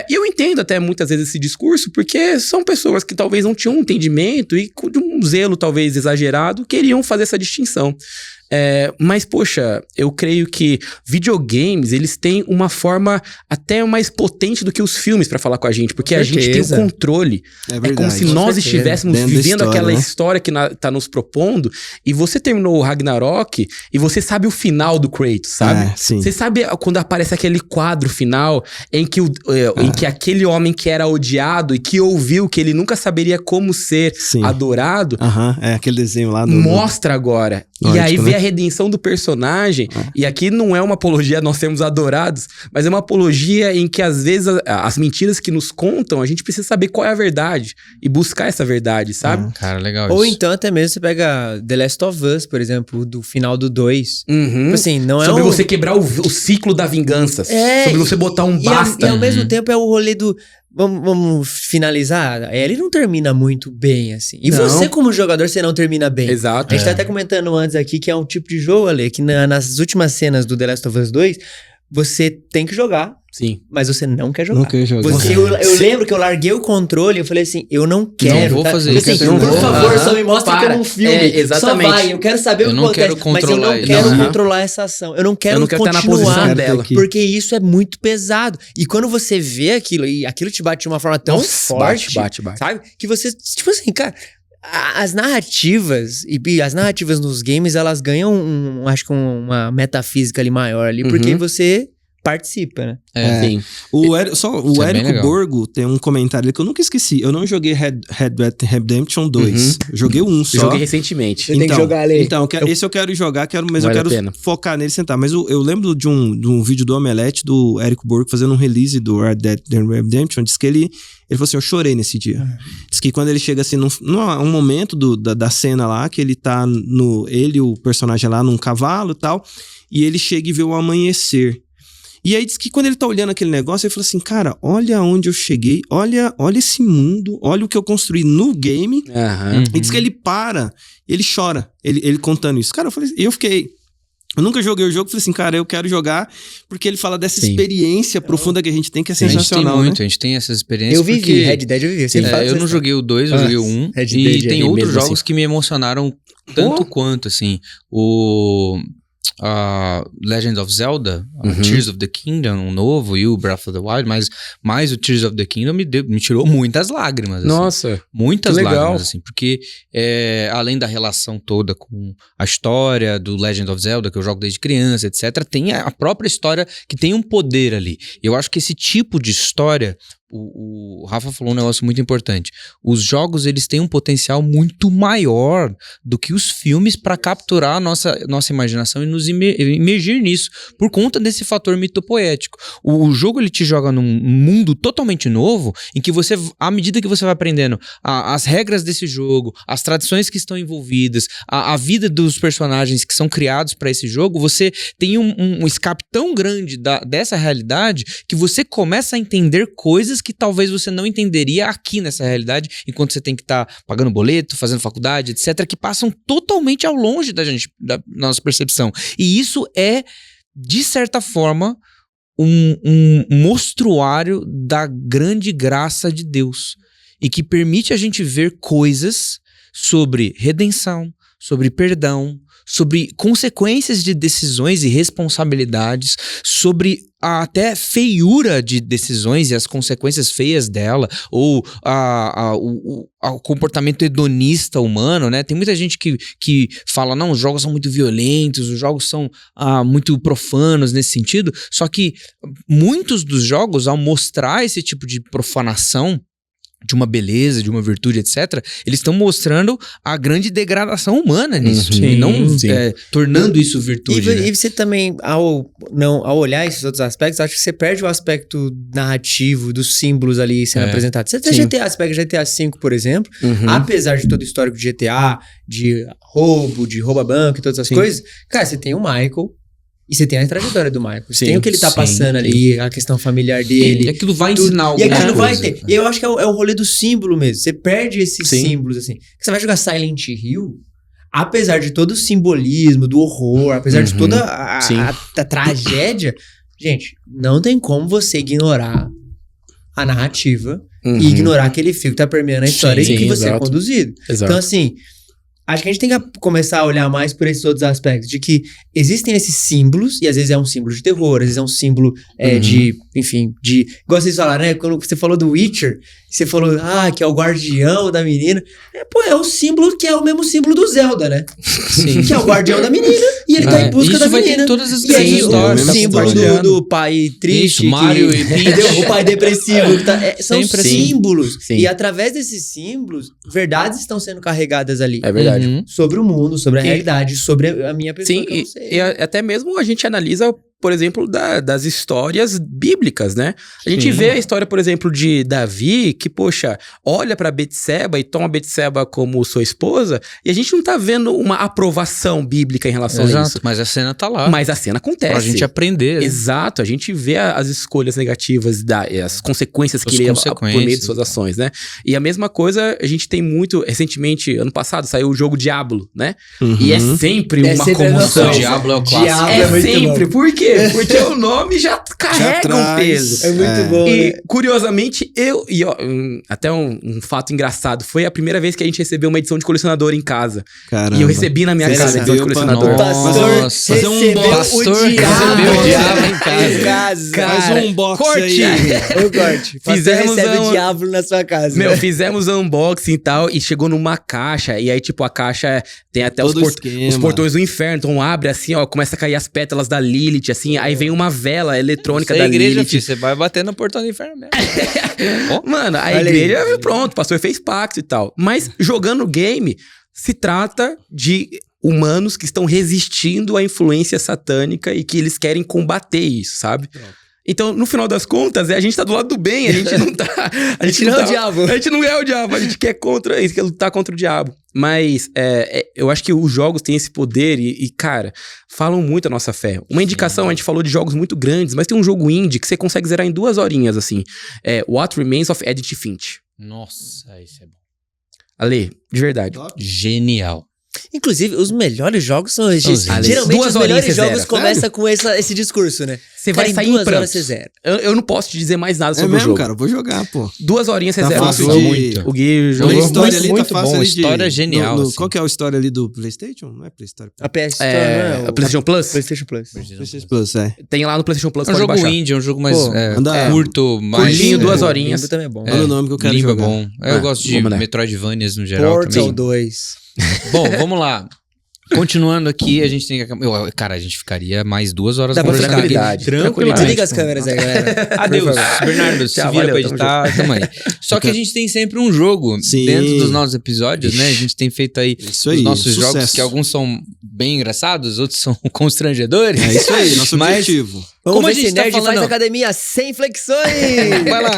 E eu entendo até muitas vezes esse discurso, porque são pessoas que talvez não tinham um entendimento e de um zelo talvez exagerado, queriam fazer essa distinção. Mas, poxa, eu creio que videogames, eles têm uma forma até mais potente do que os filmes pra falar com a gente, porque a gente tem o controle. É como se nós estivéssemos vivendo aquela história que tá nos propondo, e você terminou o Ragnarok e você sabe o final do Kratos, sabe? Você sabe quando aparece aquele quadro final em que, em que aquele homem que era odiado e que ouviu que ele nunca saberia como ser adorado, aquele desenho lá mostra agora. E aí vê a redenção do personagem. E aqui não é uma apologia nós sermos adorados, mas é uma apologia em que às vezes as mentiras que nos contam, a gente precisa saber qual é a verdade e buscar essa verdade, sabe? Cara, legal Ou isso. então até mesmo você pega The Last of Us, por exemplo, do final do 2. Tipo assim, não é sobre você quebrar o ciclo da vingança. Sobre você botar um basta. E ao mesmo tempo é o rolê do... Vamos finalizar? Ele não termina muito bem, assim. E você, como jogador, você não termina bem. Exato. A gente tá até comentando antes aqui que é um tipo de jogo, Ale, que nas últimas cenas do The Last of Us 2, você tem que jogar, Sim. mas você não quer jogar. Não quer jogar. Eu lembro que eu larguei o controle e eu falei assim, eu não quero. Não vou fazer assim, isso. por favor, só me mostra que é um filme. Exatamente. Só vai, eu quero saber o que acontece, mas eu não quero controlar essa ação. Eu não quero continuar estar na posição dela. Porque isso é muito pesado. E quando você vê aquilo, e aquilo te bate de uma forma tão forte, bate. sabe? Que você, tipo assim, cara... As narrativas, e as narrativas nos games, elas ganham, acho que uma metafísica ali maior ali, porque você participa, né? Sim. O Érico Borgo tem um comentário ali que eu nunca esqueci. Eu não joguei Red Dead Redemption 2. Eu joguei um só. Eu joguei recentemente. Você tem que jogar ali. Então, esse eu quero jogar, mas vale eu quero focar nele e sentar. Mas eu lembro de um vídeo do Omelete, do Érico Borgo, fazendo um release do Red Dead Redemption. Diz que ele falou assim, eu chorei nesse dia. Diz que quando ele chega assim, num momento da cena lá, que ele tá ele, o personagem lá, num cavalo e tal, e ele chega e vê o amanhecer. E aí diz que quando ele tá olhando aquele negócio, ele falou assim, cara, olha onde eu cheguei, olha esse mundo, olha o que eu construí no game. E diz que ele chora, ele contando isso. Cara, eu nunca joguei o jogo, falei assim, cara, eu quero jogar, porque ele fala dessa experiência profunda que a gente tem, que é sensacional, a gente tem essas experiências. Eu vivi, Red Dead eu vivi. Eu não joguei o 2, eu joguei o 1. E tem outros jogos que me emocionaram tanto quanto, assim, Legend of Zelda, Tears of the Kingdom, um novo, e o Breath of the Wild, mas o Tears of the Kingdom me tirou muitas lágrimas. Assim. Nossa, muitas lágrimas, assim, porque além da relação toda com a história do Legend of Zelda, que eu jogo desde criança, etc., tem a própria história que tem um poder ali. Eu acho que esse tipo de história... O Rafa falou um negócio muito importante. Os jogos, eles têm um potencial muito maior do que os filmes para capturar a nossa imaginação e nos imergir nisso, por conta desse fator mitopoético. O jogo, ele te joga num mundo totalmente novo, em que você, à medida que você vai aprendendo as regras desse jogo, as tradições que estão envolvidas, a vida dos personagens que são criados para esse jogo, você tem um escape tão grande dessa realidade que você começa a entender coisas que talvez você não entenderia aqui nessa realidade, enquanto você tem que estar pagando boleto, fazendo faculdade, etc., que passam totalmente ao longe da nossa percepção. E isso é, de certa forma, um mostruário da grande graça de Deus, e que permite a gente ver coisas sobre redenção, sobre perdão, sobre consequências de decisões e responsabilidades, sobre até feiura de decisões e as consequências feias dela, ou o comportamento hedonista humano, né? Tem muita gente que fala, não, os jogos são muito violentos, os jogos são muito profanos nesse sentido, só que muitos dos jogos, ao mostrar esse tipo de profanação, de uma beleza, de uma virtude, etc., eles estão mostrando a grande degradação humana nisso, e não tornando isso virtude. E você também, ao olhar esses outros aspectos, acho que você perde o aspecto narrativo dos símbolos ali sendo apresentados. Você tem GTA, você pega GTA V, por exemplo, apesar de todo o histórico de GTA, de roubo a banco e todas essas coisas, cara, você tem o Michael. E você tem a trajetória do Michael. Você tem o que ele tá passando ali, a questão familiar dele. E aquilo vai ensinar alguma coisa. E aquilo vai ter. E eu acho que é o rolê do símbolo mesmo. Você perde esses símbolos, assim. Você vai jogar Silent Hill, apesar de todo o simbolismo, do horror, apesar de toda a tragédia, gente, não tem como você ignorar a narrativa e ignorar aquele fio que tá permeando a história e que você é conduzido. Exato. Então, assim... Acho que a gente tem que começar a olhar mais por esses outros aspectos, de que existem esses símbolos, e às vezes é um símbolo de terror, às vezes é um símbolo igual vocês falaram, né? Quando você falou do Witcher, você falou, que é o guardião da menina. É o símbolo que é o mesmo símbolo do Zelda, né? Sim. Que é o guardião da menina, e ele tá em busca da menina. Vai ter todas as e aí histórias. O símbolo do pai triste, Mario e Peach. O pai depressivo. São símbolos. Sim. E através desses símbolos, verdades estão sendo carregadas ali. É verdade. Sobre o mundo, sobre a realidade, sobre a minha pessoa. Sim, que eu não sei. e até mesmo a gente analisa, por exemplo, das histórias bíblicas, né? A gente vê a história, por exemplo, de Davi, que, poxa, olha pra Betseba e toma Betseba como sua esposa, e a gente não tá vendo uma aprovação bíblica em relação a isso. Mas a cena tá lá. Mas a cena acontece. Pra gente aprender. Né? Exato, a gente vê as escolhas negativas, as consequências que ele por meio de suas ações, né? E a mesma coisa, a gente tem muito, recentemente, ano passado, saiu o jogo Diablo, né? E é sempre uma comoção. Diablo é o clássico. É sempre, por quê? quê? Porque o nome já carrega um peso. É muito bom, E, né? curiosamente, até um fato engraçado, foi a primeira vez que a gente recebeu uma edição de colecionador em casa. Caramba. E eu recebi na minha Você casa a edição de recebeu, colecionador. O pastor Nossa. Fazer um recebeu pastor o diabo. recebeu o diabo em casa. Faz um unboxing corte. aí. O corte. Pastor Fizemos recebe um- o diabo na sua casa. Fizemos um unboxing e tal, e chegou numa caixa, e aí, tipo, a caixa tem até Todo os esquema. portões do inferno, então abre assim, ó, começa a cair as pétalas da Lilith, assim, aí vem uma vela eletrônica Isso é da igreja, Lilith. filho, você vai bater no portão do inferno mesmo. Mano, a Olha igreja, aí. pronto, o pastor fez pacto e tal. Mas jogando game, se trata de humanos que estão resistindo à influência satânica e que eles querem combater isso, sabe? Então, no final das contas, a gente tá do lado do bem, a gente não tá... A gente não é tá, o diabo. A gente não é o diabo, a gente quer contra isso, quer lutar contra o diabo. Mas eu acho que os jogos têm esse poder e, cara, falam muito a nossa fé. Uma indicação, a gente falou de jogos muito grandes, mas tem um jogo indie que você consegue zerar em 2 horinhas, assim. What Remains of Edith Finch. Nossa, isso é bom. Ale, de verdade. Genial. Inclusive, os melhores jogos são esses. Ale, Geralmente, 2 os horinhas melhores você jogos zera. começam com esse discurso, né? Você Cara, vai em sair em 2 horas prantos. você zera. Eu não posso te dizer mais nada É sobre o mesmo, jogo. cara? Eu vou jogar, pô. 2 horinhas você Tá zera. fácil jogou de... muito. O Gui A jogou história muito, ali muito tá fácil bom, ali história genial, assim. Qual que é a história ali do PlayStation? Não é PlayStation? A PS Store, não é? a PlayStation Plus? PlayStation Plus. PlayStation Plus, é. Tem lá no PlayStation Plus, É um pode jogo baixar. indie, é um jogo mais Pô, curto, mais... Curtinho, 2 é, horinhas. Limbo também é bom. Olha o nome que eu quero Limbo jogar. é bom. Eu gosto de vou mandar. Metroidvanias no geral Portal também. 2. Bom, vamos lá. Continuando aqui, a gente tem que... Cara, a gente ficaria mais 2 horas Dá pra conversando aqui. tranquilidade. Tranquilidade. Desliga as câmeras aí, galera. Adeus, Por favor. Bernardo, se Tchau, vira valeu, pra editar, tamo aí. Só que a gente tem sempre um jogo Sim. dentro dos nossos episódios, né? A gente tem feito aí Isso os aí, nossos sucesso. jogos, que alguns são bem engraçados, outros são constrangedores. É isso aí, nosso Mas- objetivo. Vamos Como a ver gente se tá nerd falando- faz academia sem flexões. Vai lá.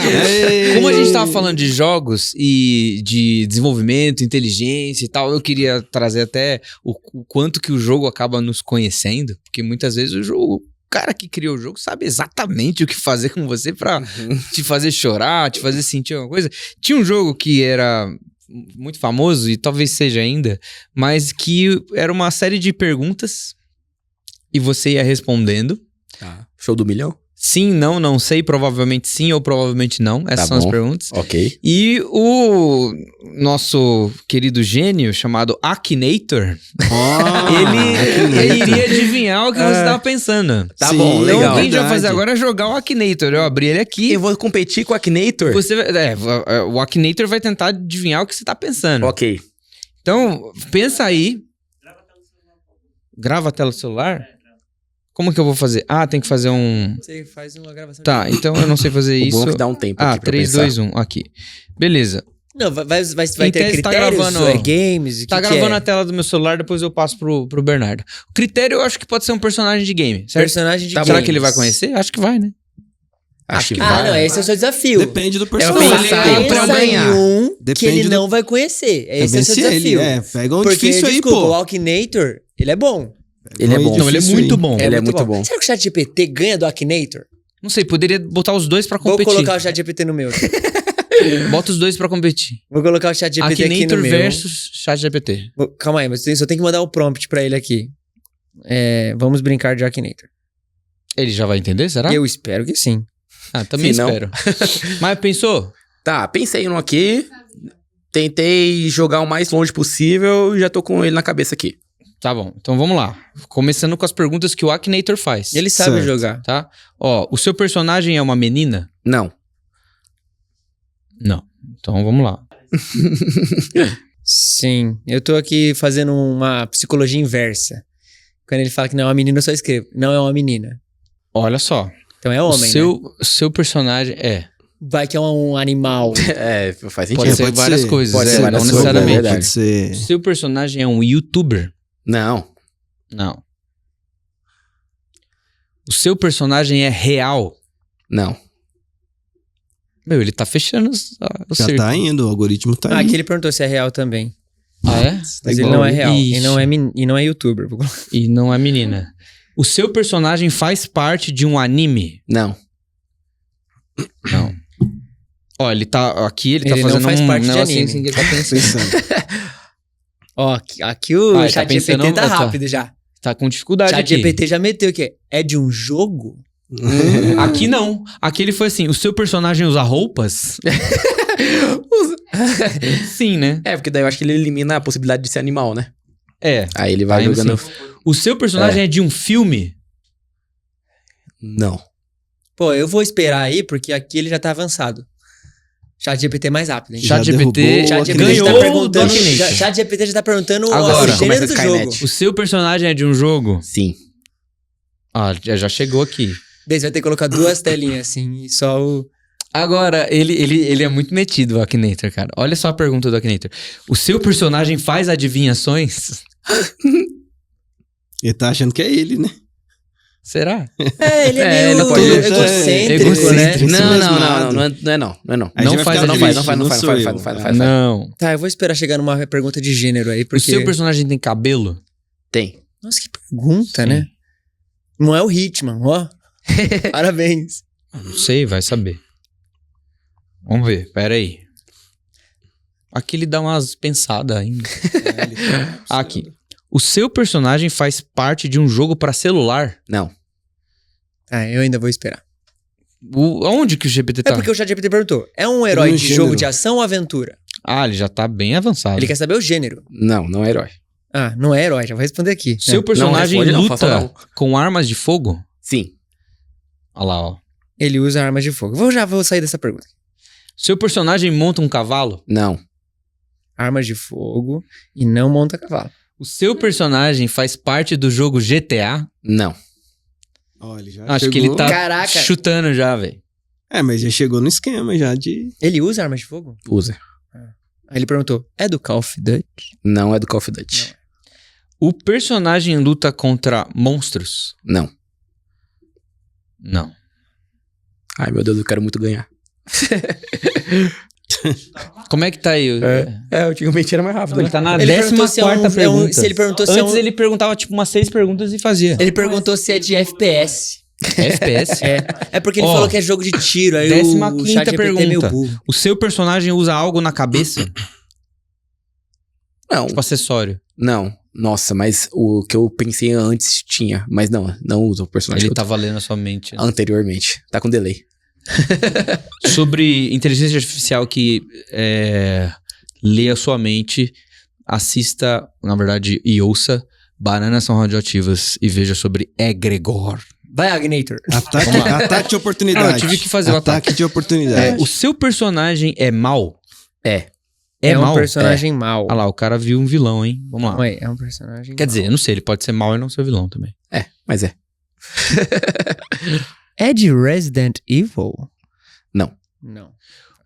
Como a gente tava falando de jogos e de desenvolvimento, inteligência e tal, eu queria trazer até o quanto que o jogo acaba nos conhecendo, porque muitas vezes o cara que criou o jogo sabe exatamente o que fazer com você pra te fazer chorar, te fazer sentir alguma coisa. Tinha um jogo que era muito famoso e talvez seja ainda, mas que era uma série de perguntas e você ia respondendo. Tá. Show do milhão? Sim, não, não sei, provavelmente sim ou provavelmente não. Essas Tá são as bom. perguntas. Ok. E o nosso querido gênio chamado Akinator, ele iria adivinhar o que você estava pensando. Tá Sim, bom, Então, legal. o que a gente vai fazer Verdade. agora é jogar o Akinator. Eu abri ele aqui. Eu vou competir com o Akinator? O Akinator vai tentar adivinhar o que você tá pensando. Ok. Então, pensa aí. Grava a tela do celular? Como que eu vou fazer? Ah, tem que fazer um... Você faz uma gravação. Tá, então eu não sei fazer O isso. bom é que dá um tempo Ah, aqui pra 3, pensar. 2, 1, aqui. Beleza. Não, vai Em ter tese, tá critérios? gravando- Ou é games? Tá gravando a tela do meu celular, depois eu passo pro Bernardo. O critério eu acho que pode ser um personagem de game, certo? Personagem de Tá bom. Será games. que ele vai conhecer? Acho que vai, né? Acho que Ah, vai. não, esse é o seu desafio. Depende do Eu personagem. pensar em pra eu Pensa em ganhar. um que Depende ele do- não vai conhecer. Esse é o seu vence desafio. ele, pega um Porque, difícil aí, desculpa, o pô. Akinator, ele é bom. Ele é bom. Não, ele é Difícil, muito hein? bom. Ele é muito bom. Será que o ChatGPT ganha do Akinator? Não sei, poderia botar os dois pra Vou competir. colocar o ChatGPT no meu. Bota os dois pra competir. Vou colocar o ChatGPT aqui no Akinator meu. versus ChatGPT. Calma aí, mas só tem que mandar um prompt pra ele aqui. Vamos brincar de Akinator. Ele já vai entender, será? Eu espero que sim. Ah, também Se não- espero. Mas pensou? Tá, pensei no aqui. Tentei jogar o mais longe possível e já tô com ele na cabeça aqui. Tá bom, então vamos lá. Começando com as perguntas que o Akinator faz. Ele sabe Certo. jogar. Tá? Ó, o seu personagem é uma menina? Não. Não. Então vamos lá. Sim. Eu tô aqui fazendo uma psicologia inversa. Quando ele fala que não é uma menina, eu só escrevo. Não é uma menina. Olha só. Então é homem, o seu personagem é. Vai que é um animal. Faz Pode sentido. ser pode várias ser. coisas. Pode é, ser não várias coisas, necessariamente. é verdade. Pode ser. O seu personagem é um youtuber? Não. Não. O seu personagem é real? Não. Meu, ele tá fechando o Já cerco. tá indo, o algoritmo tá Aqui indo. ele perguntou se é real também. Ah, é? Mas ele igual. não é real. Ixi. E não é youtuber. E não é menina. O seu personagem faz parte de um anime? Não. Não. Ó, ele tá aqui, ele tá Ele não fazendo faz um parte de negocinho anime. assim que ele tá pensando. Pensando. Ó, aqui o Ah, ele tá ChatGPT pensando- tá tá. rápido já. Tá com dificuldade aqui. ChatGPT já meteu o quê? É de um jogo? Aqui não. Aqui ele foi assim, o seu personagem usa roupas? Sim, né? É, porque daí eu acho que ele elimina a possibilidade de ser animal, né? É. Aí ele vai Aí, jogando... O seu personagem é de um filme? Não. Pô, eu vou esperar aí, porque aqui ele já tá avançado. ChatGPT é mais rápido, hein? Já ChatGPT derrubou o ChatGPT ganhou já tá perguntando, o Dominator. ChatGPT já tá perguntando Agora, o gênero começa do Skynet. jogo. O seu personagem é de um jogo? Sim. Ah, já chegou aqui. Daí você vai ter que colocar 2 telinhas, assim, e só o... Agora, ele é muito metido, o Akinator, cara. Olha só a pergunta do Akinator. O seu personagem faz adivinhações? Ele tá achando que é ele, né? Será? É, ele é É, meio ele pode- egocêntrico, egocêntrico. né? Isso mesmo, Não é não. Aí Não já vai faz ficar adivinhação, triste, não sou eu. Não. Tá, eu vou esperar chegar numa pergunta de gênero aí, O porque... seu personagem tem cabelo? Tem. Nossa, que pergunta, Sim. né? Não é o Hitman, ó. Parabéns. Não sei, vai saber. Vamos ver, pera aí. Aqui ele dá umas pensadas ainda. Aqui. O seu personagem faz parte de um jogo pra celular? Não. Ah, eu ainda vou esperar. Onde que o GPT tá? É porque o ChatGPT perguntou, é um herói No de gênero. jogo de ação ou aventura? Ah, ele já tá bem avançado. Ele quer saber o gênero. Não é herói. Ah, não é herói, já vou responder aqui. Seu personagem responde não, luta faça não. com armas de fogo? Sim. Olha lá, ó. Ele usa armas de fogo. Já vou sair dessa pergunta. Seu personagem monta um cavalo? Não. Armas de fogo e não monta cavalo. O seu personagem faz parte do jogo GTA? Não. Ó, ele já Acho chegou... que ele tá Caraca. chutando já, velho. É, mas já chegou no esquema já de... Ele usa armas de fogo? Usa. Aí ele perguntou, é do Call of Duty? Não é do Call of Duty. O personagem luta contra monstros? Não. Não. Ai, meu Deus, eu quero muito ganhar. Como é que tá aí? Antigamente era mais rápido, Ele tá na Ele perguntou 14ª se é um- pergunta. se ele perguntou se é Antes um- ele perguntava tipo umas 6 perguntas e fazia. Ele perguntou se é de FPS. FPS? É porque ele Ó, falou que é jogo de tiro. Aí 15ª o ChatGPT é meio pergunta. burro. O seu personagem usa algo na cabeça? Não. Tipo acessório. Não. Nossa, mas o que eu pensei antes tinha. Mas não usa o personagem Ele que eu tá valendo a sua mente. né? anteriormente. Tá com delay. Sobre inteligência artificial que lê a sua mente, assista, na verdade, e ouça Bananas São Radioativas e veja sobre egregor. Vai, Agnator. Ataque de oportunidade. Ah, eu tive que fazer o ataque. de oportunidade. O seu personagem é mau? É. É um mau? personagem mau. Ah lá, o cara viu um vilão, hein? Vamos lá. Ué, é um personagem Quer dizer, eu não sei, ele pode ser mau e não ser vilão também. É, mas é. É de Resident Evil? Não. Não.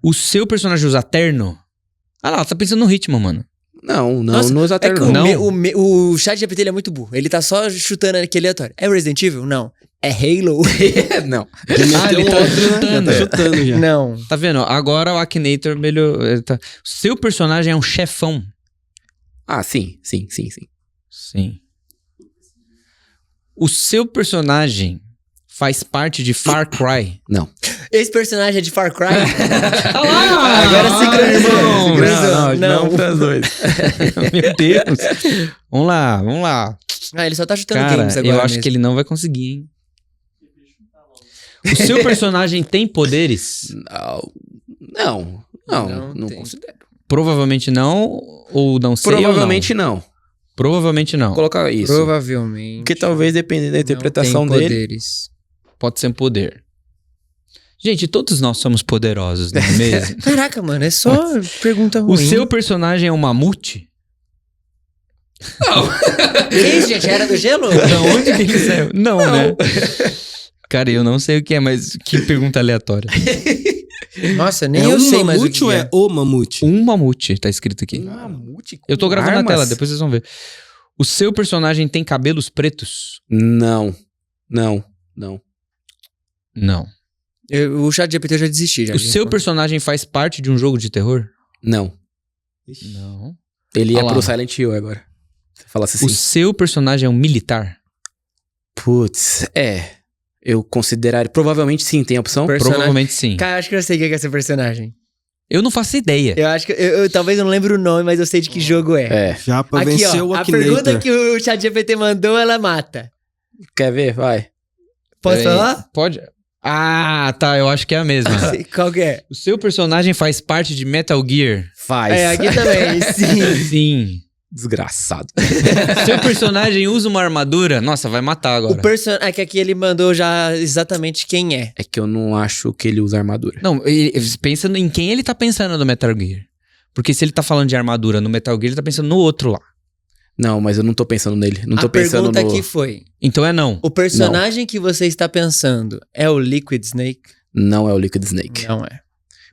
O seu personagem usa terno? Ah lá, tá pensando no ritmo, mano. Não Nossa, usa É que terno, não. o ChatGPT ele é muito burro. Ele tá só chutando aqui aleatório. É Resident Evil? Não. É Halo? Não. Ah, ele tá chutando. Tá chutando já. Não. Tá vendo? Agora o Akinator melhor. O seu personagem é um chefão. Ah, sim. Sim. O seu personagem faz parte de Far Cry? Não. Esse personagem é de Far Cry? Agora sincronizou. Não. pras dois. Meu Deus. Vamos lá. Ah, ele só tá chutando Cara, games agora eu acho mesmo. que ele não vai conseguir, hein? O seu personagem tem poderes? Não tem. considero. Provavelmente não, ou não sei Provavelmente ou não. não? Provavelmente não. Vou colocar isso. Provavelmente. Porque talvez, dependendo da interpretação não tem dele. poderes. Pode ser um poder. Gente, todos nós somos poderosos, não é mesmo? Caraca, mano, é só pergunta ruim. O seu personagem é um mamute? Que isso, gente? Era do gelo? Da onde que ele saiu? Não, né? Cara, eu não sei o que é, mas que pergunta aleatória. Nossa, nem É eu um sei mais o mamute que ou é. é o mamute? Um mamute, tá escrito aqui. Mamute com Eu tô gravando na armas? tela, depois vocês vão ver. O seu personagem tem cabelos pretos? Não. Não. O ChatGPT eu já desisti. Já. O seu personagem faz parte de um jogo de terror? Não. Não. Ele ia Olha lá. pro Silent Hill agora. Se falasse O assim. seu personagem é um militar? Putz, eu consideraria. Provavelmente sim, tem a opção. Personagem- Provavelmente sim. Cara, acho que eu sei quem é esse personagem. Eu não faço ideia. Eu acho que... Eu talvez eu não lembre o nome, mas eu sei de que jogo é. Japa Aqui, venceu ó, o a Akinator. pergunta que o ChatGPT mandou, ela mata. Quer ver? Vai. Posso Peraí. falar? Pode. Ah, tá. Eu acho que é a mesma. Qual que é? O seu personagem faz parte de Metal Gear? Faz. É, aqui também, sim. Sim. Desgraçado. Seu personagem usa uma armadura? Nossa, vai matar agora. É que aqui ele mandou já exatamente quem é. É que eu não acho que ele usa armadura. Não, pensa em quem ele tá pensando no Metal Gear. Porque se ele tá falando de armadura no Metal Gear, ele tá pensando no outro lá. Não, mas eu não tô pensando nele. Não tô A pensando pergunta no... aqui foi: Então é não. o personagem que você está pensando é o Liquid Snake? Não é o Liquid Snake. Não é.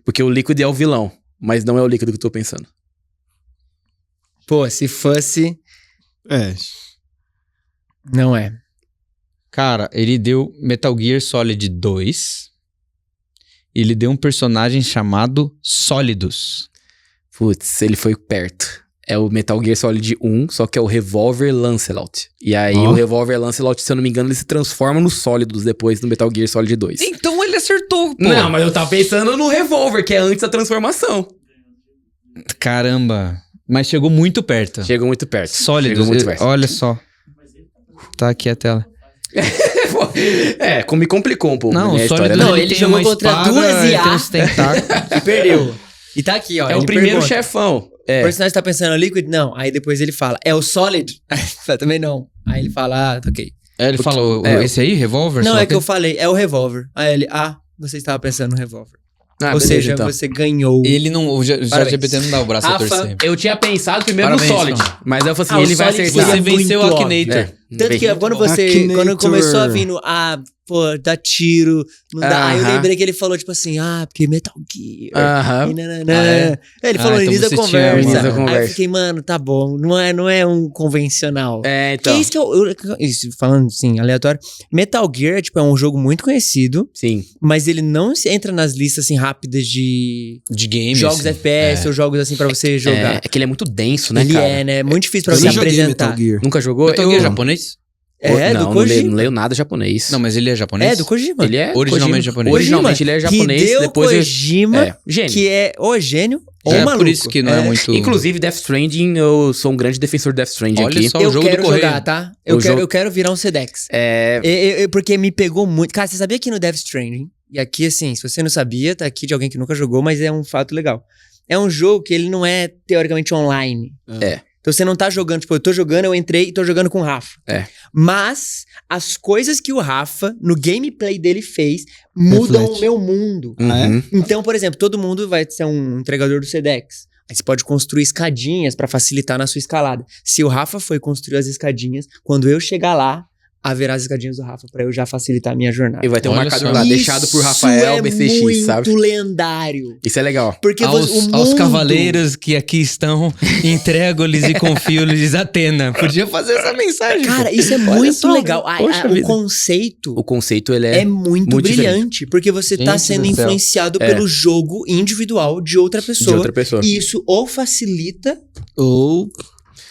Porque o Liquid é o vilão, mas não é o Liquid que eu tô pensando. Pô, se fosse... É. Não é. Cara, ele deu Metal Gear Solid 2. Ele deu um personagem chamado Solidus. Putz, ele foi perto. É o Metal Gear Solid 1, só que é o Revolver Lancelot. E aí o Revolver Lancelot, se eu não me engano, ele se transforma no Solidus depois do Metal Gear Solid 2. Então ele acertou, pô. Não, mas eu tava pensando no Revolver, que é antes da transformação. Caramba. Mas chegou muito perto. Chegou muito perto. Solidus. Chegou muito perto. Olha só. Tá aqui a tela. Me complicou um pouco. Não, né, o a história Solidus da- Não, ele ele tem jogou uma contra espada, duas ele IA. tem uns tentáculos. E perdeu. E tá aqui, ó. É o ele primeiro pergunta, chefão. O personagem tá pensando no Liquid? Não. Aí depois ele fala, é o Solid? Aí também não. Aí ele fala, tá ok. Ele falou, esse aí, Revolver? Não, só é que eu falei, é o Revolver. Aí ele, você estava pensando no Revolver. Ah, Ou beleza, seja, então. você ganhou. Ele não... O GPT não dá o braço a Rafa, torcer. Eu tinha pensado primeiro Parabéns, no Solid, Tom. mas aí eu falei assim, Ah, o ele vai Solid acertar. Você seria venceu o muito Akinator. Tanto que quando Akinator. começou a vir no, pô, dá tiro, não dá. Aí eu Aham. lembrei que ele falou, tipo assim, porque Metal Gear. Aham. E nananã. Ah, é? Ele falou no então início da você tinha conversa. início da Aí eu conversa. fiquei, mano, tá bom, não é um convencional. É, Que então. é isso que isso, falando assim, aleatório. Metal Gear, tipo, é um jogo muito conhecido, Sim. mas ele não se entra nas listas, assim, rápidas de De games. jogos FPS ou jogos, assim, pra você jogar. É que ele é muito denso, né, Ele cara? é, né? Muito difícil pra Eu você não joguei apresentar. Metal Gear. Nunca jogou? Metal Gear é japonês? É, não, do Kojima. não leio nada japonês. Não, mas ele é japonês? É, do Kojima. Ele é Originalmente Kojima. japonês. Originalmente ele é japonês, Hideo depois Kojima, gênio. que é ou gênio ou É maluco. por isso que não é muito... Inclusive, Death Stranding, eu sou um grande defensor de Death Stranding Olha aqui. só. o Eu jogo do quero Correio. jogar, tá? Eu quero virar um Sedex. Porque me pegou muito. Cara, você sabia que no Death Stranding, e aqui assim, se você não sabia, tá aqui de alguém que nunca jogou, mas é um fato legal. É um jogo que ele não é teoricamente online. É. Então você não tá jogando, tipo, eu tô jogando, eu entrei e tô jogando com o Rafa. É. Mas as coisas que o Rafa, no gameplay dele, fez, mudam Reflete. o meu mundo. Uhum. Então, por exemplo, todo mundo vai ser um entregador do Sedex. Aí você pode construir escadinhas pra facilitar na sua escalada. Se o Rafa foi construir as escadinhas, quando eu chegar lá, haverá as escadinhas do Rafa pra eu já facilitar a minha jornada. E vai ter um Olha marcador só. lá, deixado por Rafael BCX, Isso é muito sabe? lendário. Isso é legal. Porque Aos, o mundo... aos cavaleiros que aqui estão, entrego-lhes e confio-lhes Atena. Podia fazer essa mensagem. Cara, pô. isso é Olha muito só, legal. poxa O vida. conceito O conceito, ele é muito muito brilhante. Porque você tá Gente sendo do céu. influenciado pelo jogo individual de outra pessoa. de outra pessoa. E isso ou facilita Ou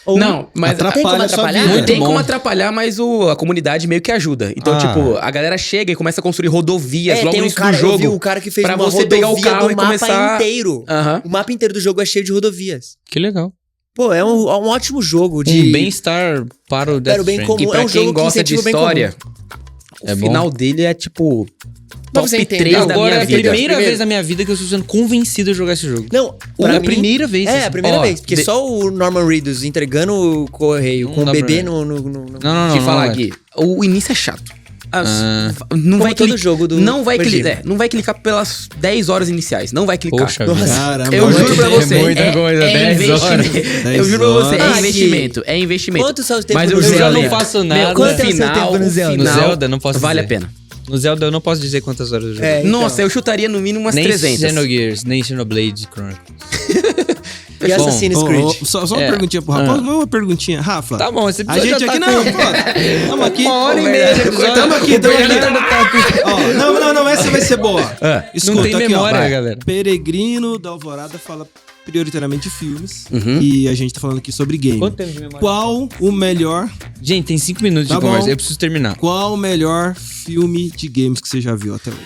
ou... Não, mas Tem como atrapalha a sua atrapalhar? vida. Muito tem bom. como atrapalhar, mas a comunidade meio que ajuda. Então, Ah. tipo, a galera chega e começa a construir rodovias logo tem no um início cara, do eu vi jogo. um cara que fez pra uma você pegar o rodovia carro do e mapa começar- inteiro. Aham. O mapa inteiro do jogo é cheio de rodovias. Que legal. Pô, é um ótimo jogo de... Um bem-estar para o Death Para o bem Stranding. comum. E pra É um quem jogo que gosta de incentiva o bem história, É o bom. final dele é tipo... Pra Top você entender. 3 da Agora minha é a vida. primeira vez na minha vida que eu estou sendo convencido a jogar esse jogo. Não, Ou pra a mim- primeira vez. É, assim. a primeira Ó, vez. Porque só o Norman Reedus entregando o correio Não com o dá bebê pra- no... Não, Te falar é. aqui, o início é chato. Ah. Não Como vai todo clicar, jogo do não vai Kojima. clicar, não vai clicar pelas 10 horas iniciais, não vai clicar. Poxa vida. Caramba, Eu juro pra É você, muita coisa, 10 investimento. Eu 10 juro pra você, horas. é investimento, é investimento. Quanto só o tempo Mas no eu Zelda? já não não faço nada. Quanto é o seu tempo no Zelda? No Zelda, não posso vale dizer. a pena. No Zelda eu não posso dizer quantas horas eu joguei. É, então. Nossa, eu chutaria no mínimo umas Nem 300. Xenogears, nem Xenoblade Chronicles. E Assassin's Ô, Creed? ô, só uma É. perguntinha pro Rafa. Uma perguntinha. Rafa. Tá bom, esse A episódio gente já aqui tá não, com- pô. Tamo aqui. Uma hora e meia de episódio. Tamo aqui, tamo aqui. Ó, não, essa vai ser boa. Escuta, Não tem aqui, memória, ó, vai. galera. Peregrino da Alvorada fala prioritariamente de filmes. Uhum. E a gente tá falando aqui sobre game. Quanto tempo de memória? Qual o melhor Gente, tem 5 minutos Tá de conversa. bom. Eu preciso terminar. Qual o melhor filme de games que você já viu até hoje?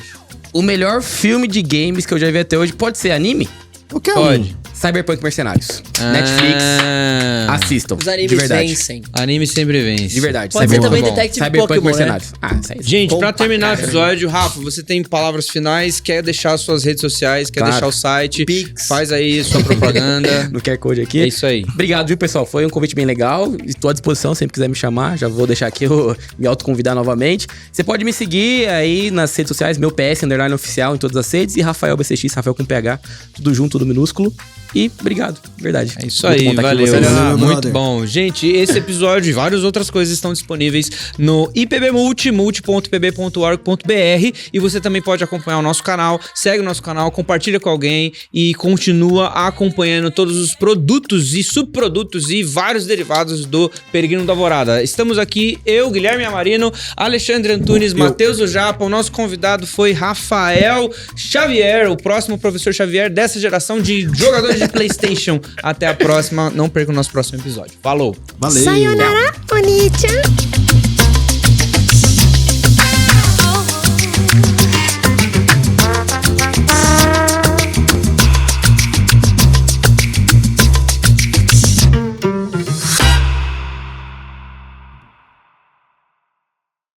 O melhor filme de games que eu já vi até hoje pode ser anime? Qualquer Pode. Cyberpunk Mercenários. Netflix, assistam. Os animes de verdade. vencem. Anime sempre vence. De verdade. Pode ser Cyberpunk. também Detective Cyberpunk Pokémon, né? Mercenários. Isso aí. Gente, Bom pra pra terminar o caramba. episódio, Rafa, você tem palavras finais, quer deixar suas redes sociais, quer Claro. deixar o site, Pix. faz aí sua propaganda. No QR Code aqui. É isso aí. Obrigado, viu, pessoal? Foi um convite bem legal. Estou à disposição, sempre quiser me chamar. Já vou deixar aqui eu me autoconvidar novamente. Você pode me seguir aí nas redes sociais, meu PS, _ oficial em todas as redes. E Rafael BCX, Rafael com PH. Tudo junto, tudo minúsculo. E obrigado, verdade. É isso Muito aí, bom estar aqui com valeu. vocês. Valeu, Muito brother. bom. Gente, esse episódio e várias outras coisas estão disponíveis no ipbmulti.pb.org.br e você também pode acompanhar o nosso canal, segue o nosso canal, compartilha com alguém e continua acompanhando todos os produtos e subprodutos e vários derivados do Peregrino da Alvorada. Estamos aqui, eu, Guilherme Amarino, Alexandre Antunes, Matheus do Japa, o nosso convidado foi Rafael Xavier, o próximo professor Xavier dessa geração de jogadores de PlayStation. Até a próxima, não perca o nosso próximo episódio. Falou! Valeu. Sayonara, Oni-chan.